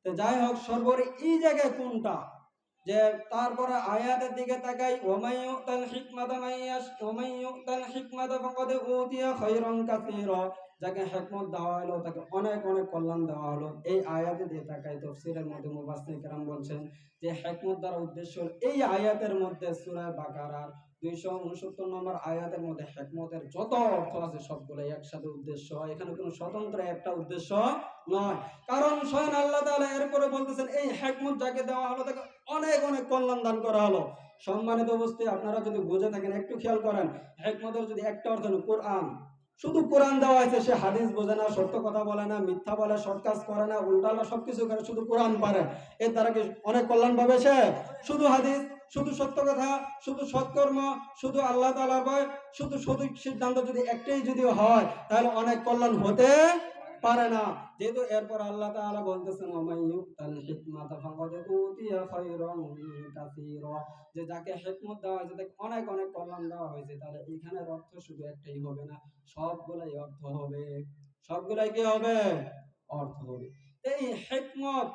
তো যাই হোক, সর্বোপরি এই জায়গায় কোনটা, যে তারপরে আয়াতের দিকে তাকাই, ওমাইয়ুতাল হিকমাতা মাইয়াশ ওমাইয়ুতাল হিকমাতা ফাকাদ উতিয়া খায়রান কাসীরা, যাকে হিকমত দেওয়া হলো তাকে অনেক অনেক কল্যাণ দেওয়া হলো। এই আয়াতে দিয়ে তাকাই তাফসীরের মধ্যে মুফাসসির কেরাম বলছেন যে হিকমত দ্বারা উদ্দেশ্য এই আয়াতের মধ্যে সূরা বাকারার 269 নম্বর আয়াতের মধ্যে হিকমতের যত অর্থ আছে সবগুলো একসাথে উদ্দেশ্য, এখানে কোনো স্বতন্ত্র একটা উদ্দেশ্য নয়। কারণ স্বয়ং আল্লাহ তাআলা এরপরে বলতেছেন এই হিকমত যাকে দেওয়া হলো তাকে অনেক অনেক কল্যাণ দান করা হলো। সম্মানিত উপস্থিতি, আপনারা যদি বুঝে থাকেন একটু খেয়াল করেন, হিকমতের যদি একটা অর্থ হলো কোরআন, শুধু কোরআন দেওয়া হয়েছে, সে হাদিস বোঝে না, সত্য কথা বলে না, মিথ্যা বলে, শর্ট কাজ করে না, উল্টালা সবকিছু করে, শুধু কোরআন পারে, এর দ্বারা কি অনেক কল্যাণ পাবে সে? শুধু হাদিস, শুধু সত্য কথা, শুধু সৎকর্ম, শুধু আল্লাহ তাআলার ভয়, শুধু সঠিক সিদ্ধান্ত যদি একটাই যদি হয়, তাহলে অনেক কল্যাণ হতে পারে না। যেহেতু এরপর আল্লাহ তাআলা বলতেছেন ওমাইয়ুতাল হিকমাতা ফাকাদ উতিয়া খায়রান কাসীরা, যে যাকে হিকমত দেওয়া হয়েছে তাকে অনেক অনেক কল্যাণ দেওয়া হয়েছে। তাহলে এখানের অর্থ শুধু একটাই হবে না, সবগুলাই অর্থ হবে। সবগুলাই কি হবে? অর্থ হবে। এই হিকমত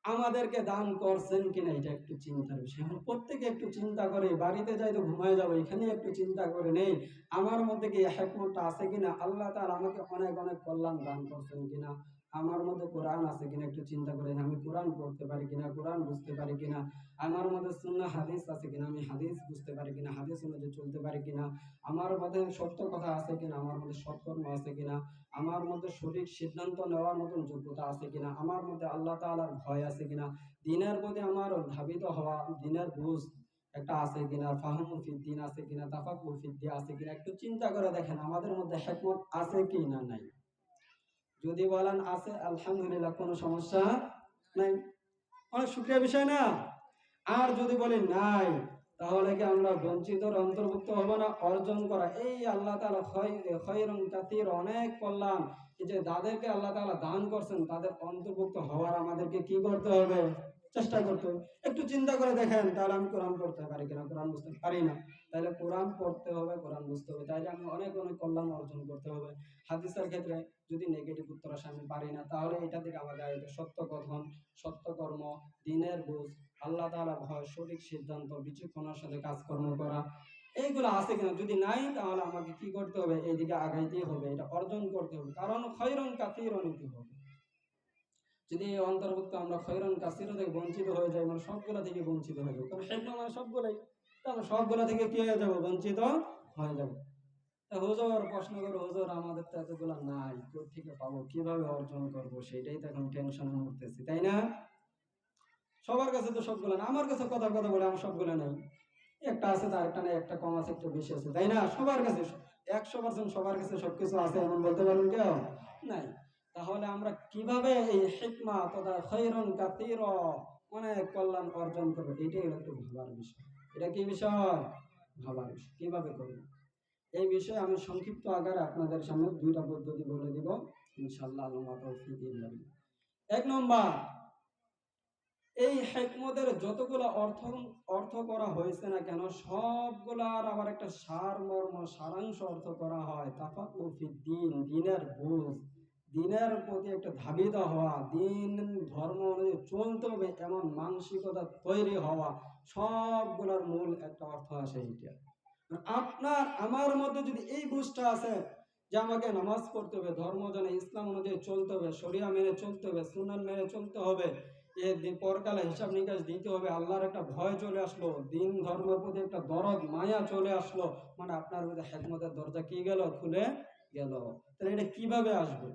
আমাদেরকে দান করছেন কিনা এটা একটু চিন্তার বিষয়। এখন প্রত্যেকে একটু চিন্তা করে, বাড়িতে যাই তো ঘুমায় যাবো, এখানে একটু চিন্তা করে নেই আমার মধ্যে কি হিকমতটা আছে কিনা, আল্লাহ তাআলা আমাকে অনেক অনেক কল্যাণ দান করছেন কিনা, আমার মধ্যে কোরআন আছে কিনা একটু চিন্তা করে, আমি কোরআন পড়তে পারি কিনা, কোরআন বুঝতে পারি কিনা, আমার মধ্যে সুন্নাহ হাদিস আছে কিনা, আমি হাদিস বুঝতে পারি কিনা, হাদিস অনুযায়ী চলতে পারি কিনা, আমার মধ্যে সত্য কথা আছে কিনা, আমার মধ্যে সৎকর্ম আছে কিনা, আমার মধ্যে সঠিক সিদ্ধান্ত নেওয়ার মতন যোগ্যতা আছে কিনা, আমার মধ্যে আল্লাহ তাআলার ভয় আছে কিনা, দিনের প্রতি আমার ধাবিত হওয়া, দিনের বুঝ একটা আছে কিনা, ফাহমু ফিদ্দিন আছে কিনা, তাফাক্কুহু ফিদ্দিন আছে কিনা, একটু চিন্তা করে দেখেন আমাদের মধ্যে হিকমত আছে কি না নাই। যদি বলেন আছে, আলহামদুলিল্লাহ, কোনো সমস্যা নাই, অনেক শুকরিয়া বিষয় না। আর যদি বলি নাই, তাহলে কি আমরা বঞ্চিতর অন্তর্ভুক্ত হব না? অর্জন করা এই আল্লাহ তাআলা খায়রুন কাসীর, অনেক কল্যাণ, এই যে যাদেরকে আল্লাহ তাআলা দান করছেন তাদের অন্তর্ভুক্ত হওয়ার আমাদেরকে কি করতে হবে? চেষ্টা করতে হবে। একটু চিন্তা করে দেখেন, তাহলে আমি কোরআন পড়তে পারি কিনা, কোরআন বুঝতে পারি না, তাহলে কোরআন পড়তে হবে, কোরআন বুঝতে হবে, তাইলে আমি অনেক অনেক কল্যাণ অর্জন করতে হবে। হাদিসের ক্ষেত্রে যদি নেগেটিভ উত্তর আসে আমি পারি না, তাহলে এটা থেকে আমাদের আয়তে সত্য কথন, সত্য কর্ম, দিনের বুঝ, আল্লাহ তাআলা ভয়, সঠিক সিদ্ধান্ত, বিচক্ষণতার সাথে কাজকর্ম করা, এইগুলো আছে কিনা, যদি নাই তাহলে আমাকে কি করতে হবে? এইদিকে আগাইতেই হবে, এটা অর্জন করতে হবে। কারণ খায়রুন কাসীরুন নিতে হবে। যদি এই অন্তর্ভুক্ত আমরা খায়রুন কাসীর থেকে বঞ্চিত হয়ে যাই, মানে সবগুলা থেকে বঞ্চিত হয়ে যাবো, কারণ হিকমত মানে সবগুলাই, তাহলে সবগুলা থেকে কি হয়ে যাবো? বঞ্চিত হয়ে যাবো। হুজুর প্রশ্ন করে, হুজুর আমাদের তো এতগুলা নাই, কোথা থেকে পাবো, কিভাবে অর্জন করবো, সেটাই তো এখন টেনশন করতেছি, তাই না? সবার কাছে তো সবগুলো না, আমার কাছে কথার কথা বলে আমার সবগুলো নাই, একটা আছে তার একটা নাই, একটা কম আছে, একটু বেশি আছে, তাই না? সবার কাছে 100% সবার কাছে সবকিছু আছে এমন বলতে পারেন কেউ? নাই। তাহলে আমরা কিভাবে এই হিকমা তথা খায়রুন কাসীর, অনেক কল্যাণ অর্জন করবো, এটাই হলো একটু ভাবার বিষয়। এটা কি বিষয়? ভাবার বিষয়, কিভাবে করবো এই বিষয়ে আমি সংক্ষিপ্ত আকারে আপনাদের সামনে দুইটা পদ্ধতি বলে দিব ইনশাআল্লাহ। আল্লাহ তৌফিক দিন। 1 নম্বর, এই হিকমতের যতগুলো অর্থ করা হয়েছে না কেন, সবগুলার আবার একটা সারমর্ম সারাংশ অর্থ করা হয়। তাফাক্কুহু ফিদ্দীন, দিনের বুঝ, দিনের প্রতি একটা ধাবিত হওয়া, দিন ধর্ম অনুযায়ী চলতে হবে এমন মানসিকতা তৈরি হওয়া, সবগুলোর মূল একটা অর্থ আছে এইটা। আপনার আমার মধ্যে যদি এই বুঝটা আছে যে আমাকে নামাজ পড়তে হবে, ধর্ম জানে ইসলাম অনুযায়ী চলতে হবে, শরিয়া মেনে চলতে হবে, সুন্নাত মেনে চলতে হবে, পরকালে হিসাব নিকাশ দিতে হবে, আল্লাহর একটা ভয় চলে আসলো, দিন ধর্মের প্রতি একটা দরদ মায়া চলে আসলো, মানে আপনার মধ্যে হিকমতের দরজা কি গেল, খুলে গেল। তাহলে এটা কিভাবে আসবে?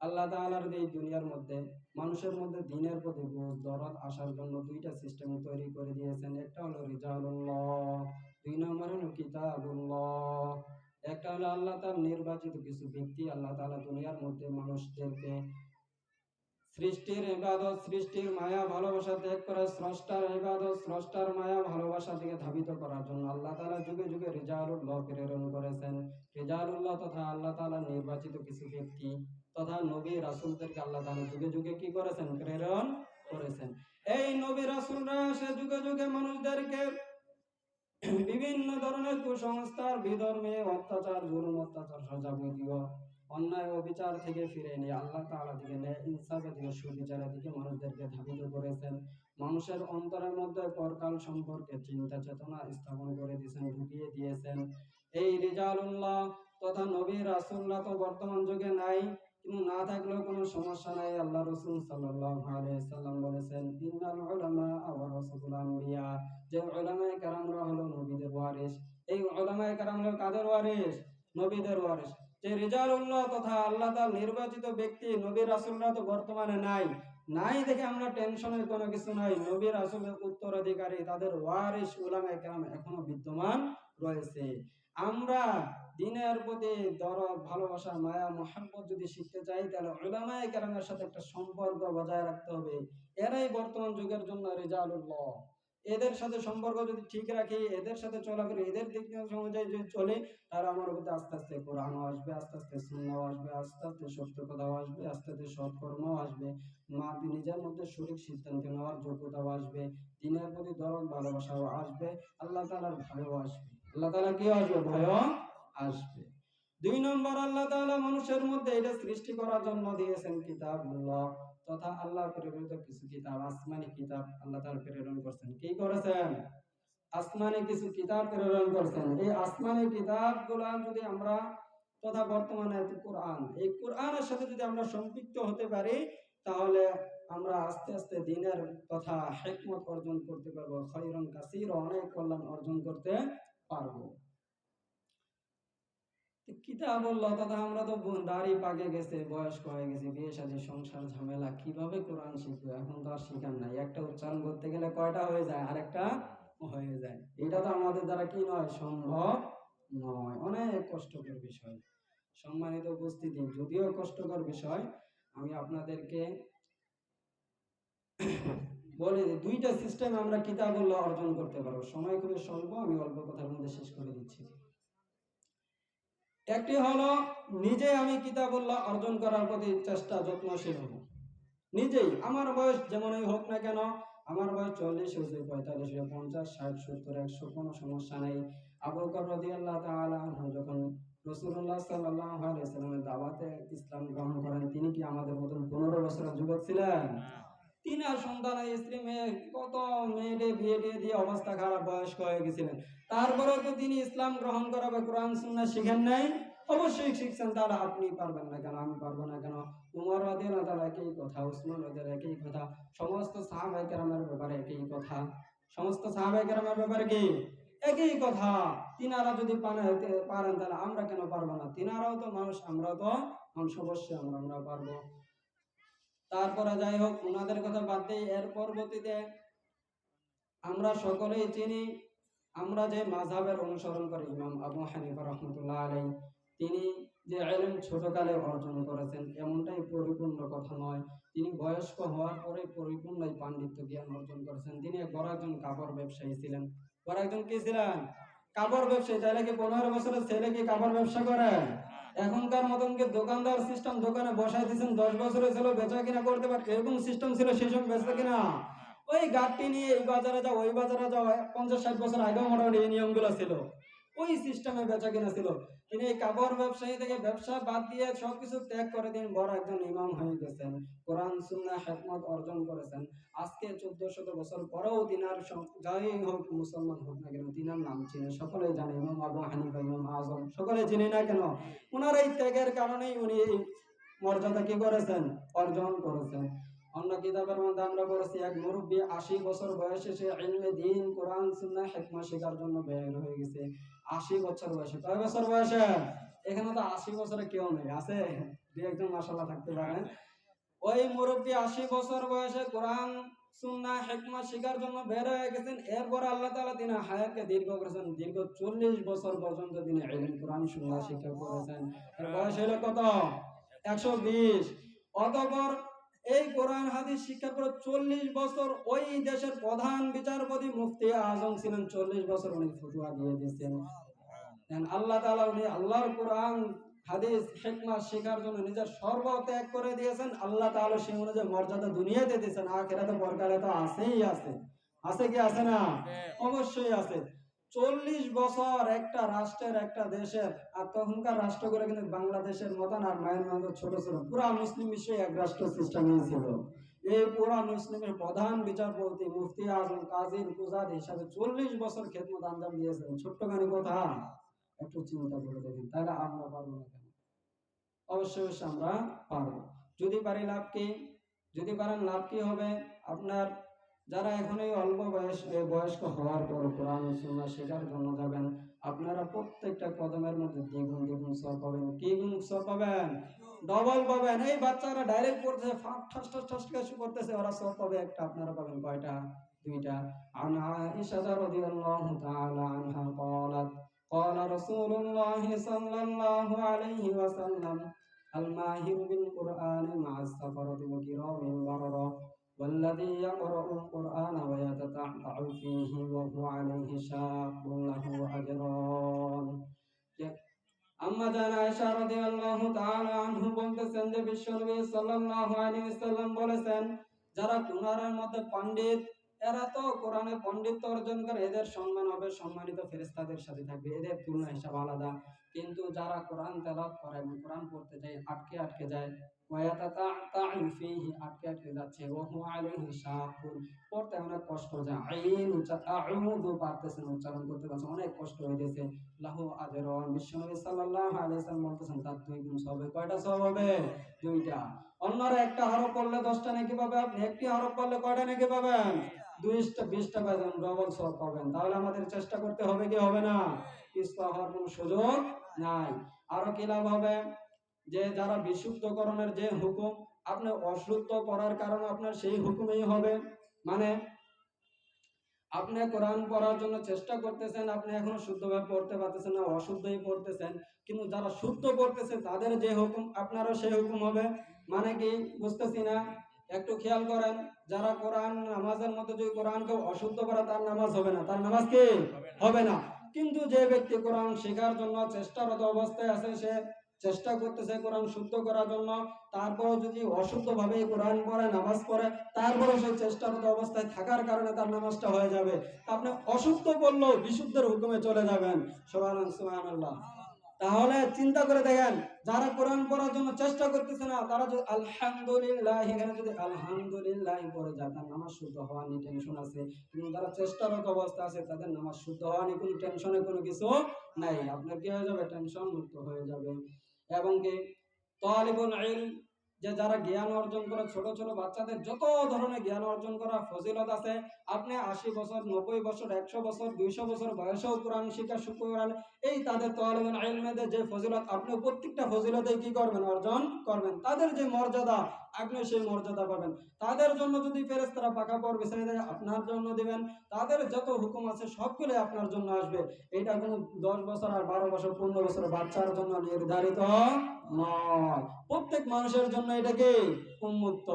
আল্লাহ তাআলার এই দুনিয়ার মধ্যে মানুষের মধ্যে দিনের প্রতি বুঝ দরদ আসার জন্য দুইটা সিস্টেম তৈরি করে দিয়েছেন। একটা হলো রিজালুল্লাহ, দুই নম্বর হলো কিতাবুল্লাহ। একটা হলো আল্লাহ তার নির্বাচিত কিছু ব্যক্তি, আল্লাহ তাআলা দুনিয়ার মধ্যে মানুষদেরকে সৃষ্টির ইবাদত, সৃষ্টির মায়া ভালোবাসা ত্যাগ করে স্রষ্টার ইবাদত, স্রষ্টার মায়া ভালোবাসা থেকে ধাবিত করার জন্য আল্লাহ তাআলা যুগে যুগে রিজালুল্লাহ প্রেরণ করেছেন। রিজালুল্লাহ তথা আল্লাহ তাআলা নির্বাচিত কিছু ব্যক্তি তথা নবী রাসূলদেরকে আল্লাহ তাআলা যুগে যুগে কি করেছেন, প্রেরণ করেছেন। এই নবী রাসূলরা এসে যুগে যুগে মানুষদেরকে বিভিন্ন ধরনের কুসংস্কার, বিধর্মে, অত্যাচার, জুলুম অত্যাচার, যাবতীয় অন্যায় অবিচার থেকে ফিরে নিয়ে আল্লাহ তাআলা দিকে ন্যায় ইনসাফের দিকে, সুবিচারের দিকে মানুষদেরকে ধাবিত করেছেন। মানুষের অন্তরের মধ্যে পরকাল সম্পর্কে চিন্তা চেতনা স্থাপন করে দিয়েছেন, ঢুকিয়ে দিয়েছেন। এই রিজালুল্লাহ তথা নবী রাসূলরা তো বর্তমান যুগে নাই, কিন্তু না থাকলেও কোনো সমস্যা নাই। আল্লাহ রাসূল সাল্লাল্লাহু আলাইহি সাল্লাম বলেছেন, ইন্নাল উলামা ওয়ারাসাতুল আম্বিয়া, যে উলামায়ে কেরামরা হলো নবীদের ওয়ারিস। এই উলামায়ে কেরাম হলো কাদের ওয়ারিস? নবীদের ওয়ারিস। যে রিজালুল্লাহ তথা আল্লাহ তাআলার নির্বাচিত ব্যক্তি নবী রাসূলরা তো বর্তমানে নাই দেখে আমরা টেনশনের কোনো কিছু নাই। নবী রাসূলের উত্তরাধিকারী, তাদের ওয়ারিস উলামায়ে কেরাম এখনো বিদ্যমান রয়েছে। আমরা দিনের প্রতি দরদ, ভালোবাসা, মায়া, মুহাব্বত যদি শিখতে চাই, তাহলে উলামায়ে কেরামের সাথে একটা সম্পর্ক বজায় রাখতে হবে। এরাই বর্তমান যুগের জন্য রিজালুল্লাহ। এদের সাথে সম্পর্ক যদি ঠিক রাখি, এদের সাথে চলাফেরা, এদের দিক অনুযায়ী যদি চলে, তাহলে আমার মধ্যে আস্তে আস্তে কোরআনও আসবে, আস্তে আস্তে সুন্নাহও আসবে, আস্তে আস্তে সত্য কথাও আসবে, আস্তে আস্তে সৎকর্মও আসবে, নিজের মধ্যে সঠিক সিদ্ধান্ত নেওয়ার যোগ্যতাও আসবে, দিনের প্রতি দরদ ভালোবাসাও আসবে, আল্লাহ তাআলার ভয়ও আসবে। আল্লাহ তাআলা কি আসবে? ভয়ও আসবে। দুই নম্বর, আল্লাহ তাআলা মানুষের মধ্যে এটা সৃষ্টি করার জন্য দিয়েছেন কিতাবুল্লাহ তথা আল্লাহ প্রেরিত কিছু কিতাব, আসমানি কিতাব আল্লাহ তাআলা প্রেরণ করছেন। কি করেছেন? আসমানি কিছু কিতাব প্রেরণ করছেন। এই আসমানি কিতাবগুলা যদি আমরা তথা বর্তমানে কোরআন, এই কোরআনের সাথে যদি আমরা সম্পৃক্ত হতে পারি, তাহলে আমরা আস্তে আস্তে দিনের তথা হিকমত অর্জন করতে পারবো, খায়রান কাসীরা, অনেক কল্যাণ অর্জন করতে পারবো। কিতাবুল্লাহ তথা আমরা তো দাড়ি পাকে গেছে, বয়স্ক হয়ে গেছে, বিয়ে শাদী, সংসার, ঝামেলা, কিভাবে কোরআন শিখবো? এখন তো আর শিখার নাই। একটা উচ্চারণ করতে গেলে কয়টা হয়ে যায়, আরেকটা হয়ে যায়। এটা তো আমাদের দ্বারা কি নয়, সম্ভব নয়, অনেক কষ্টকর বিষয়। সম্মানিত উপস্থিতি, যদিও কষ্টকর বিষয়, আমি আপনাদেরকে বলে দুইটা সিস্টেম আমরা কিতাবুল্লাহ অর্জন করতে পারবো। সময় খুবই স্বল্প, আমি অল্প কথার মধ্যে শেষ করে দিচ্ছি। একটি হলো নিজে আমি কিতাবুল্লাহ অর্জন করার প্রতি চেষ্টা, যত্নশীল হব নিজেই। আমার বয়স যেমনই হোক না কেন, আমার বয়স 40 হয়েছে, 45 হয়েছে, 50, 60, 70, 100, কোনো সমস্যা নেই। আবু বকর রাদিয়াল্লাহু তাআলা আনহু যখন রাসূলুল্লাহ সাল্লাল্লাহু আলাইহি ওয়াসাল্লামের দাওয়াতে ইসলাম গ্রহণ করেন, তিনি কি আমাদের মতন 15 বছরের যুবক ছিলেন? তিনার সন্তান, স্ত্রী, মেয়ে, কত মেয়েদের বিয়ে দিয়ে অবস্থা খারাপ, বয়স্ক হয়ে গেছিলেন। তারপরেও তো তিনি ইসলাম গ্রহণ করাবে, কোরআন সুন্নাহ শিখেন নাই? অবশ্যই শিখছেন। তাহলে আপনি পারবেন না কেন, আমি পারবো না কেন? উমর রাদিয়াল্লাহু তাআলা একই কথা, উসমান রাদিয়াল্লাহু একই কথা, সমস্ত সাহাবায়ে কেরামের ব্যাপারে একই কথা, সমস্ত সাহাবায়ে কেরামের ব্যাপারে কি একই কথা। তিনারা যদি পারেন, তাহলে আমরা কেন পারবো না? তিনারাও তো মানুষ, আমরাও তো মানুষ, অবশ্যই আমরা পারবো। তারপরে যাই হোক, ওনাদের কথা বাদ দিয়ে এর পরবর্তীতে আমরা সকলেই চিনি, আমরা যে মাযহাবের অনুসরণ করি, ইমাম আবু হানিফা রাহমাতুল্লাহ আলাইহি, তিনি যে ইলম ছোটকালে অর্জন করেছেন এমনটাই পরিপূর্ণ কথা নয়। তিনি বয়স্ক হওয়ার পরে পরিপূর্ণ পাণ্ডিত্য জ্ঞান অর্জন করেছেন। তিনি বড় একজন কাপড় ব্যবসায়ী ছিলেন। বড় একজন কি ছিলেন? কাপড় ব্যবসায়ী। তাহলে কি 15 বছরের ছেলে কি কাপড় ব্যবসা করে? এখনকার মতন কি দোকানদার সিস্টেম, দোকানে বসাই দিয়েছেন, 10 বছরের ছেলে বেচা কিনা করতে পারে, এরকম সিস্টেম ছিল সেই সময়? বেচা কিনা ওই গাড়ি নিয়ে এই বাজারে যাও ওই বাজারে যাও, 50-60 বছর আগেও মোটামুটি এই নিয়মগুলো ছিল, ওই সিস্টেমে বেচা কিনা ছিল। তিনি এই কাপড় ব্যবসায়ী থেকে ব্যবসা বাদ দিয়ে সবকিছু ত্যাগ করে দিন বড় একজন ইমাম হয়ে গেছেন, কোরআন সুন্নাহ হিকমত অর্জন করেছেন। আজকে 1400 বছর পরেও তিনার যাই হোক মুসলমান হোক না কেন তিনার নাম চিনে সকলেই জানে, ইমাম আবু হানিফা, ইমাম আজম সকলে চিনি না কেন? ওনার এই ত্যাগের কারণেই উনি এই মর্যাদা কি করেছেন? অর্জন করেছেন। অন্য কিতাবের মধ্যে আমরা পড়েছি এক মুরব্বী 80 বছর বয়সে সে ইলমে দ্বীন কোরআন সুন্নাহ হিকমত শেখার জন্য বের হয়ে গেছে। 80 বছর বয়সে। কয় বছর বয়সে? এখানে তো 80 বছরে কেউ নেই, আছে দুই একজন মাশাআল্লাহ থাকতে পারেন। ওই মুরব্বী 80 বছর বয়সে কোরআন সুন্নাহ হিকমত শেখার জন্য বের হয়ে গেছেন। এরপর আল্লাহ তাআলা তিনি হায়াতকে দীর্ঘ করেছেন, দীর্ঘ 40 বছর পর্যন্ত তিনি ইলম কোরআন সুন্নাহ শিক্ষা করেছেন। এর বয়স হলো কত? 120। অতঃপর এই কোরআন হাদিস শিক্ষার পর 40 বছর ওই দেশের প্রধান বিচারপতি মুফতি আজম ছিলেন। 40 বছর উনি ফতোয়া দিয়ে দিয়েছেন। আল্লাহ তাআলা উনি আল্লাহর কোরআন হাদিস হিকমত শেখার জন্য নিজের সর্বত্যাগ করে দিয়েছেন। আল্লাহ তাআলা সেই অনুযায়ী মর্যাদা দুনিয়াতে দিয়েছেন, আখিরাতে পরকালে তো আছেই আছে। আছে কি আছে না? অবশ্যই আছে। 40 বছর একটা রাষ্ট্রের একটা দেশের, আর তখনকার রাষ্ট্রগুলো কিন্তু বাংলাদেশের মতন আর মায়ানমার মতো ছোট ছোট, পুরা মুসলিম বিশ্বে এক রাষ্ট্র সিস্টেমই ছিল। এই পুরা মুসলিমের প্রধান বিচারপতি মুফতি আজম কাজীর কুজাদ হিসাবে 40 বছর খেদমত আঞ্জাম দিয়েছেন। ছোট্টখানি কথা, একটু চিন্তা করে দেখেন, তাহলে আমরা পারবো না কেন? অবশ্যই অবশ্যই আমরা পারবো। যদি পারি লাভ কি? যদি পারেন লাভ কি হবে? আপনার যারা এখন এই অল্প বয়স্ক হওয়ার পর কোরআন সুন্নাহ শেখার জন্য যাবেন, আপনারা প্রত্যেকটা কদমের মধ্যে দ্বিগুণ দ্বিগুণ সওয়াব পাবেন। কি গুণ সওয়াব পাবেন? ডবল পাবেন। এই বাচ্চারা ডাইরেক্ট পড়তেছে, ঠাস ঠাস ঠাস ঠাস করতেছে, ওরা সওয়াব পাবে একটা, আপনারা পাবেন কয়টা? দুইটা। আন আয়েশা রাদিয়াল্লাহু তাআলা আনহা قالت قال رسول الله صلى الله عليه وسلم الماهر بالقرآن مع السفرة الكرام البررة والذي يقرأ القرآن ويتتعتع فيه وهو عليه شاق له أجران। আম্মা জান আয়েশা রাদিয়াল্লাহু তাআলা আনহু বলতেছেন যে বিশ্বনবী সাল্লাল্লাহু আলাইহি ওয়াসাল্লাম বলেছেন, যারা কুরআনের মধ্যে পণ্ডিত, এরা তো কোরআনে পণ্ডিত অর্জন করে, এদের সম্মান হবে সম্মানিত ফেরেশতাদের সাথে থাকবে, এদের তুলনা হিসাব আলাদা। কিন্তু যারা কোরআন তেলাওয়াত করে এবং কোরআন পড়তে যায় আটকে আটকে যায়, ওয়ায়াতাতা'তা'উ ফীহি আটকে আটকে যাচ্ছে, ওয়া হুয়া আলাইহি শাকুন পড়তে অনেক কষ্ট যায়, আইন আউযু পারতেছেন উচ্চারণ করতে পারছেন, অনেক কষ্ট হইতেছে, লাহু আজরুন। বিশ্বনবী সাল্লাল্লাহু আলাইহি ওয়াসাল্লাম বলতেছেন তার দুই গুণ সওয়াব হবে। কয়টা সওয়াব হবে? দুইটা। অন্যরা একটা হরফ পড়লে 10টা নেকি পাবে, আপনি একটি হরফ পড়লে কয়টা নেকি পাবেন? 20টা পাবেন, ডবল সওয়াব পাবেন। তাহলে আমাদের চেষ্টা করতে হবে কি হবে না? পিছপা হওয়ার কোনো সুযোগ নাই। আরো কি লাভ হবে? যে যারা বিশুদ্ধকরণের যে হুকুম, আপনি অশুদ্ধ করার কারণে আপনার সেই হুকুমই হবে। মানে আপনি কোরআন পড়ার জন্য চেষ্টা করতেছেন, আপনি এখনো শুদ্ধভাবে পড়তে পারতেছেন না, অশুদ্ধই পড়তেছেন, কিন্তু যারা শুদ্ধ পড়তেছে তাদের যে হুকুম আপনারও সেই হুকুম হবে। মানে কি বুঝতেছি না, একটু খেয়াল করেন। যারা কোরআন নামাজের মধ্যে যদি কোরআন কেউ অশুদ্ধ করে তার নামাজ হবে না, তার নামাজ কি হবে না। কিন্তু যে ব্যক্তি কোরআন শেখার জন্য চেষ্টারত অবস্থায় আছে, সে চেষ্টা করতেছে কোরআন শুদ্ধ করার জন্য, তারপর যদি অশুদ্ধ ভাবে কোরআন পড়ে নামাজ পড়ে, তারপরে সেই চেষ্টারত অবস্থায় থাকার কারণে তার নামাজটা হয়ে যাবে। আপনি অশুদ্ধ পড়লেও বিশুদ্ধের হুকুমে চলে যাবেন। সুবহানাল্লাহ। তাহলে চিন্তা করে দেখেন, যারা কোরআন পড়ার জন্য চেষ্টা করতেছে না, তারা যদি আলহামদুলিল্লাহ এখানে যদি আলহামদুলিল্লাহ পড়ে যায়, তার নামাজ শুদ্ধ হওয়া নিয়ে টেনশন আছে। কিন্তু যারা চেষ্টারত অবস্থা আছে, তাদের নামাজ শুদ্ধ হওয়া নিয়ে কোনো টেনশনে কোনো কিছু নাই। আপনার কি হয়ে যাবে? টেনশন মুক্ত হয়ে যাবে। এবং কি তালিবুল ইলম, যে যারা জ্ঞান অর্জন করে, ছোট ছোট বাচ্চাদের যত ধরনের জ্ঞান অর্জন করা ফজিলত আছে, আপনি 80 বছর 90 বছর 100 বছর 200 বছর বয়সেও কোরআন শিক্ষা শুরু করেন, এই তাদের তালিবুল ইলমেদের যে ফজিলত, আপনি প্রত্যেকটা ফজিলতে কি করবেন? অর্জন করবেন। তাদের যে মর্যাদা, আপনি সেই মর্যাদা পাবেন। তাদের জন্য যদি ফেরেশতারা পাকা পর বিছাই দেয়, আপনার জন্য দিবেন। তাদের যত হুকুম আছে সবগুলো আপনার জন্য আসবে। এটা কোনো 10 বছর আর 12 বছর 15 বছর বাচ্চার জন্য নির্ধারিত নয়, প্রত্যেক মানুষের জন্য এটা কি উন্মুক্ত।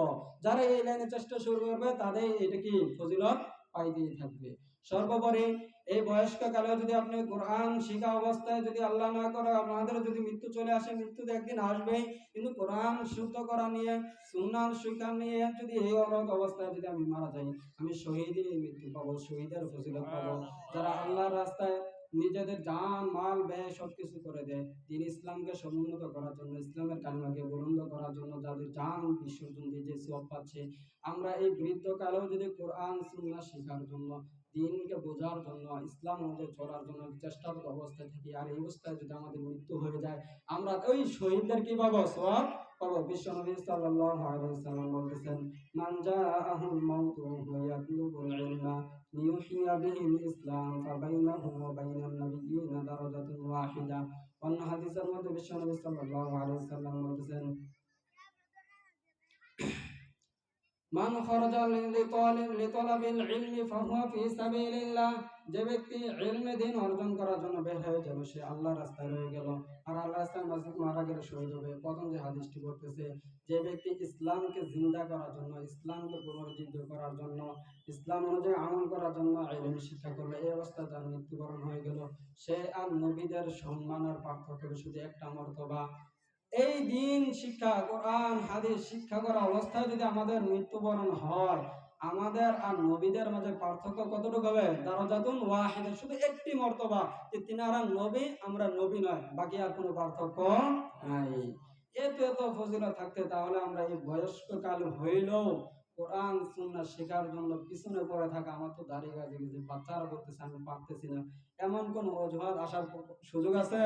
যারা এই লাইনে চেষ্টা শুরু করবে, তাদের এটা কি ফজিলত পাইতেই থাকবে। সর্বোপরি এই বয়স্ক কালে যদি আপনি কোরআন শিখা অবস্থায় যদি আল্লাহ না করে আমাদের যদি মৃত্যু চলে আসে, মৃত্যু তো একদিন আসবেই, কিন্তু কোরআন শুদ্ধ করা নিয়ে, সুন্নাহ শিক্ষা নিয়ে যদি এই অবস্থায় যদি আমি মারা যাই, আমি শহীদের মৃত্যু পাবো, শহীদের ফজিলত পাবো। যারা আল্লাহর রাস্তায় নিজেদের জান মাল ব্যয় সবকিছু করে দেয় দিন ইসলামকে সমুন্নত করার জন্য, ইসলামের কালিমাকে বুলন্দ করার জন্য, যাদের জান বিসর্জন দিয়ে যে সওয়াব পাচ্ছে, আমরা এই বৃদ্ধ কালেও যদি কোরআন সুন্নাহ শেখার জন্য, দিনকে বোঝার জন্য, ইসলাম অনুযায়ী চলার জন্য চেষ্টারত অবস্থায় থাকি, আর এই অবস্থায় যদি আমাদের মৃত্যু হয়ে যায়, আমরা ওই শহীদদের কি পাবো? সওয়াব পাবো। বিশ্বনবী সাল্লাল্লাহু আলাইহি ওয়াসাল্লাম বলতেছেন, মান জাআহুল মাউতু ওয়া ইয়াতলুবুল ইলমা লিইউহিয়া বিহিল ইসলাম ফাবাইনাহু ওয়া বাইনান নাবিয়্যিনা দারাজাতুন ওয়াহিদা। অন্য হাদিসের মধ্যে বিশ্বনবী সাল্লাল্লাহু আলাইহি ওয়াসাল্লাম বলতেছেন, মান খরাজা লিতলাবিল ইলমি ফাহুয়া ফি সাবিলিল্লাহ। যে ব্যক্তি ইলমে দ্বীন অর্জন করার জন্য বের হয়ে গেল, সে আল্লাহর রাস্তায় রয়ে গেল। আর আল্লাহর রাস্তায় মারা গেলে শহীদ হবে। প্রথম যে হাদিসটি বলতেছে, যে ব্যক্তি ইসলামকে জিন্দা করার জন্য, ইসলামকে পুনরুজ্জীবিত করার জন্য, ইসলাম অনুযায়ী আমল করার জন্য ইলম শিক্ষা করলো, এই অবস্থায় তার মৃত্যুবরণ হয়ে গেল, সে আর নবীদের সম্মানের পার্থক্য শুধু একটা মর্তবা। এই দিন শিক্ষা, কোরআন হাদিস শিক্ষা করা অবস্থায় যদি আমাদের মৃত্যুবরণ হয়, আমাদের আর নবীদের মাঝে পার্থক্য কতটুকু হবে? দারাজাতুন ওয়াহিদা, শুধু একটি মর্তবা, যে তিনারা নবী, আমরা নবী নয়, বাকি আর কোনো পার্থক্য নাই। এত ফজিলত থাকতে, তাহলে আমরা এই বয়স্ক কাল হইলেও কোরআন সুন্নাহ শেখার জন্য পিছনে পড়ে থাকা, আমার তো দাঁড়িয়ে গেছে, যে বাচ্চারা বলতেছে আমি পারতেছি না, এমন কোন অজুহাত আসার সুযোগ আছে?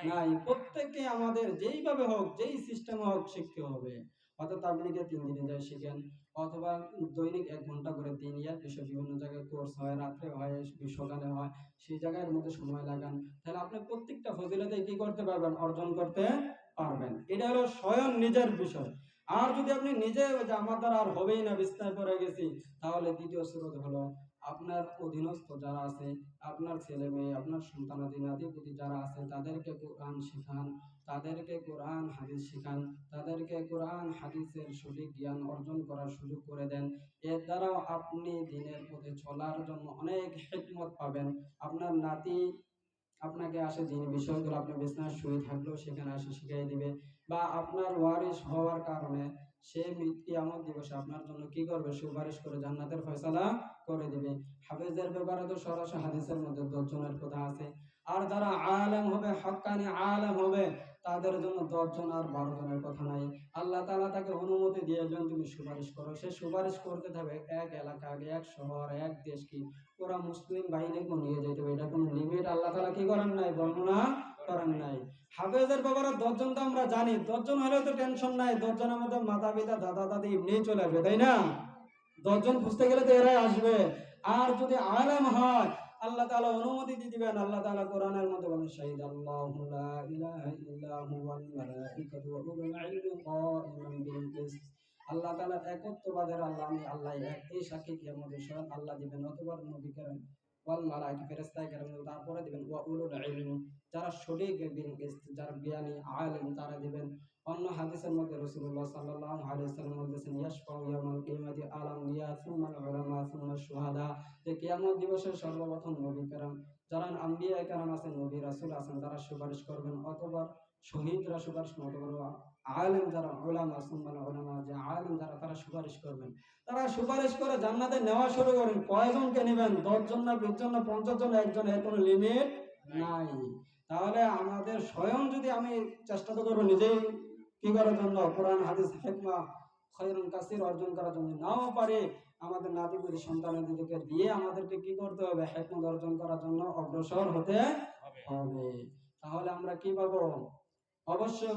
নাই। প্রত্যেককে আমাদের যেইভাবে হোক, যেই সিস্টেম হোক শিখতে হবে। অর্থাৎ তাবলীগে 3 দিনে যায় শিখেন, অথবা দৈনিক 1 ঘন্টা করে দিন বিষয় বিভিন্ন জায়গায় কোর্স হয়, রাত্রে হয়, সকালে হয়, সেই জায়গার মধ্যে সময় লাগান, তাহলে আপনি প্রত্যেকটা ফজিলতে কি করতে পারবেন? অর্জন করতে পারবেন। এটা হলো স্বয়ং নিজের বিষয়। আর যদি আপনি নিজে যে আমার দ্বারা আর হবেই না, বিস্তার করে গেছি, তাহলে দ্বিতীয় স্রোত হলো আপনার অধীনস্থ যারা আছে, আপনার ছেলে মেয়ে, আপনার সন্তানাদি নাতি-পুতি যারা আছে, তাদেরকে কোরআন শেখান, তাদেরকে কোরআন হাদিস শেখান, তাদেরকে কোরআন হাদিসের সঠিক জ্ঞান অর্জন করার সুযোগ করে দেন। এর দ্বারাও আপনি দিনের পথে চলার জন্য অনেক হিকমত পাবেন। আপনার নাতি আপনাকে আসে যে বিষয়গুলো আপনি বিছানায় শুয়ে থাকলেও সেখানে আসে শিখিয়ে দিবে, বা আপনার ওয়ারিস হওয়ার কারণে সে কিয়ামত দিবসে আপনার জন্য কি করবে? সুপারিশ করে জান্নাতের ফয়সালা করে দিবে। হাফেজের ব্যাপারে তো সরাসরি হাদিসের মধ্যে 10 জনের কথা আছে। আর যারা আলেম হবে, হক্কানি আলেম হবে, তাদের জন্য 10 জন আর 12 জনের কথা নাই। আল্লাহ তাআলা তাকে অনুমতি দিয়েছেন তুমি সুপারিশ করো, সে সুপারিশ করতে থাকবে এক এলাকা, এক শহর, এক দেশ, কি পুরা মুসলিম বাহিনীকে নিয়ে যেতে হবে। এটা কোনো লিমিট আল্লাহ তাআলা কি করেন নাই? বর্ণনা করেন নাই। হাফেজের ব্যাপারে 10 জন তো আমরা জানি, 10 জন হলেও তো টেনশন নাই, 10 জনের মধ্যে মাতা পিতা দাদা দাদি এমনিই চলে আসবে, তাই না? 10 জন খুঁজতে গেলে তো এরাই আসবে। আর যদি আলেম হয়, আল্লাহ তাআলা অনুমতি দিয়ে দিবেন। আল্লাহ তাআলা কোরআনের মধ্যে বলেন, শাহিদাল্লাহু লা ইলাহা ইল্লা হুয়াল মালাইকাতু ওয়া উলুল ইলমি কাইমান বিল কিসত। আল্লাহ তাআলার একত্ববাদের আল্লাহ, আমি আল্লাহ এক, এই সাক্ষী কিয়ামতের স্বয়ং আল্লাহ দিবেন, অথবা নবী কেরাম ওয়াল মালাইকা ফেরেশতা কেরাম, তারপরে দিবেন ওয়া উলুল ইলমি, যারা সঠিক বিল কিসত, যারা জ্ঞানী আলেম, তারা দিবেন। অন্য হাদিসের মধ্যে রাসূলুল্লাহ সাল্লাল্লাহু আলাইহি ওয়াসাল্লাম বলেছেন, ইয়াশফাউ ইয়াউমাল কিয়ামাতি আল আম্বিয়া সুম্মাল উলামা সুম্মাশ শুহাদা, যে কিয়ামত দিবসে সর্বপ্রথম নবী কেরাম, যারা আম্বিয়া কেরাম আছেন, নবী রাসূল আছেন, তারা সুপারিশ করবেন, অথবা শহীদরা সুপারিশ করবেন, অথবা আলেম যারা উলামা সুম্মাল উলামা, যে আলেম যারা, তারা সুপারিশ করবেন। তারা সুপারিশ করে জান্নাতে নেওয়া শুরু করেন। কয়জনকে নেবেন? 10 জন না 20 জন না 50 জন, একজন, এর কোনো লিমিট নাই। তাহলে আমাদের স্বয়ং যদি আমি চেষ্টা তো করবো নিজেই কি করার জন্য? কোরআন হাদিস হিকমা খৈরুন কাসির অর্জন করার জন্য। নাও পারে আমাদের নাতি-পুতি সন্তানদেরকে দিয়ে আমাদেরকে কি করতে হবে? হিকমত অর্জন করার জন্য অগ্রসর হতে হবে। তাহলে আমরা কি পাবো? অবশ্যই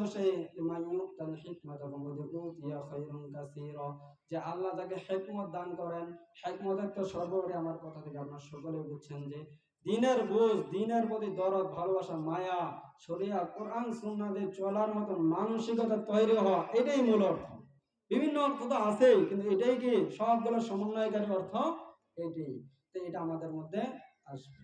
মাইয়ুতাল হিকমাতা ফাকাদ খায়রুন কাসীরা, যে আল্লাহ যাকে হিকমত দান করেন, হিকমতের তো সর্বোপরি আমার কথা থেকে আপনারা সকলে বুঝছেন যে দ্বীনের বুঝ, দ্বীনের প্রতি দরদ, ভালোবাসা, মায়া, শরিয়া কোরআন সুন্নাহ দিয়ে চলার মতো মানসিকতা তৈরি হওয়া, এটাই মূল অর্থ। বিভিন্ন অর্থ তো আছেই, কিন্তু এটাই কি সবগুলো সমন্বয়কারী অর্থ? এটাই। তো এটা আমাদের মধ্যে আসবে।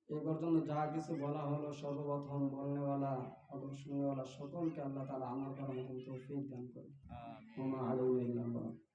এই পর্যন্ত যা কিছু বলা হলো, সর্বপ্রথম বলনেওয়ালা এবং শুনেওয়ালা সকলকে আল্লাহ তাআলা আমল করার মতো তৌফিক দান করেন। আমিন।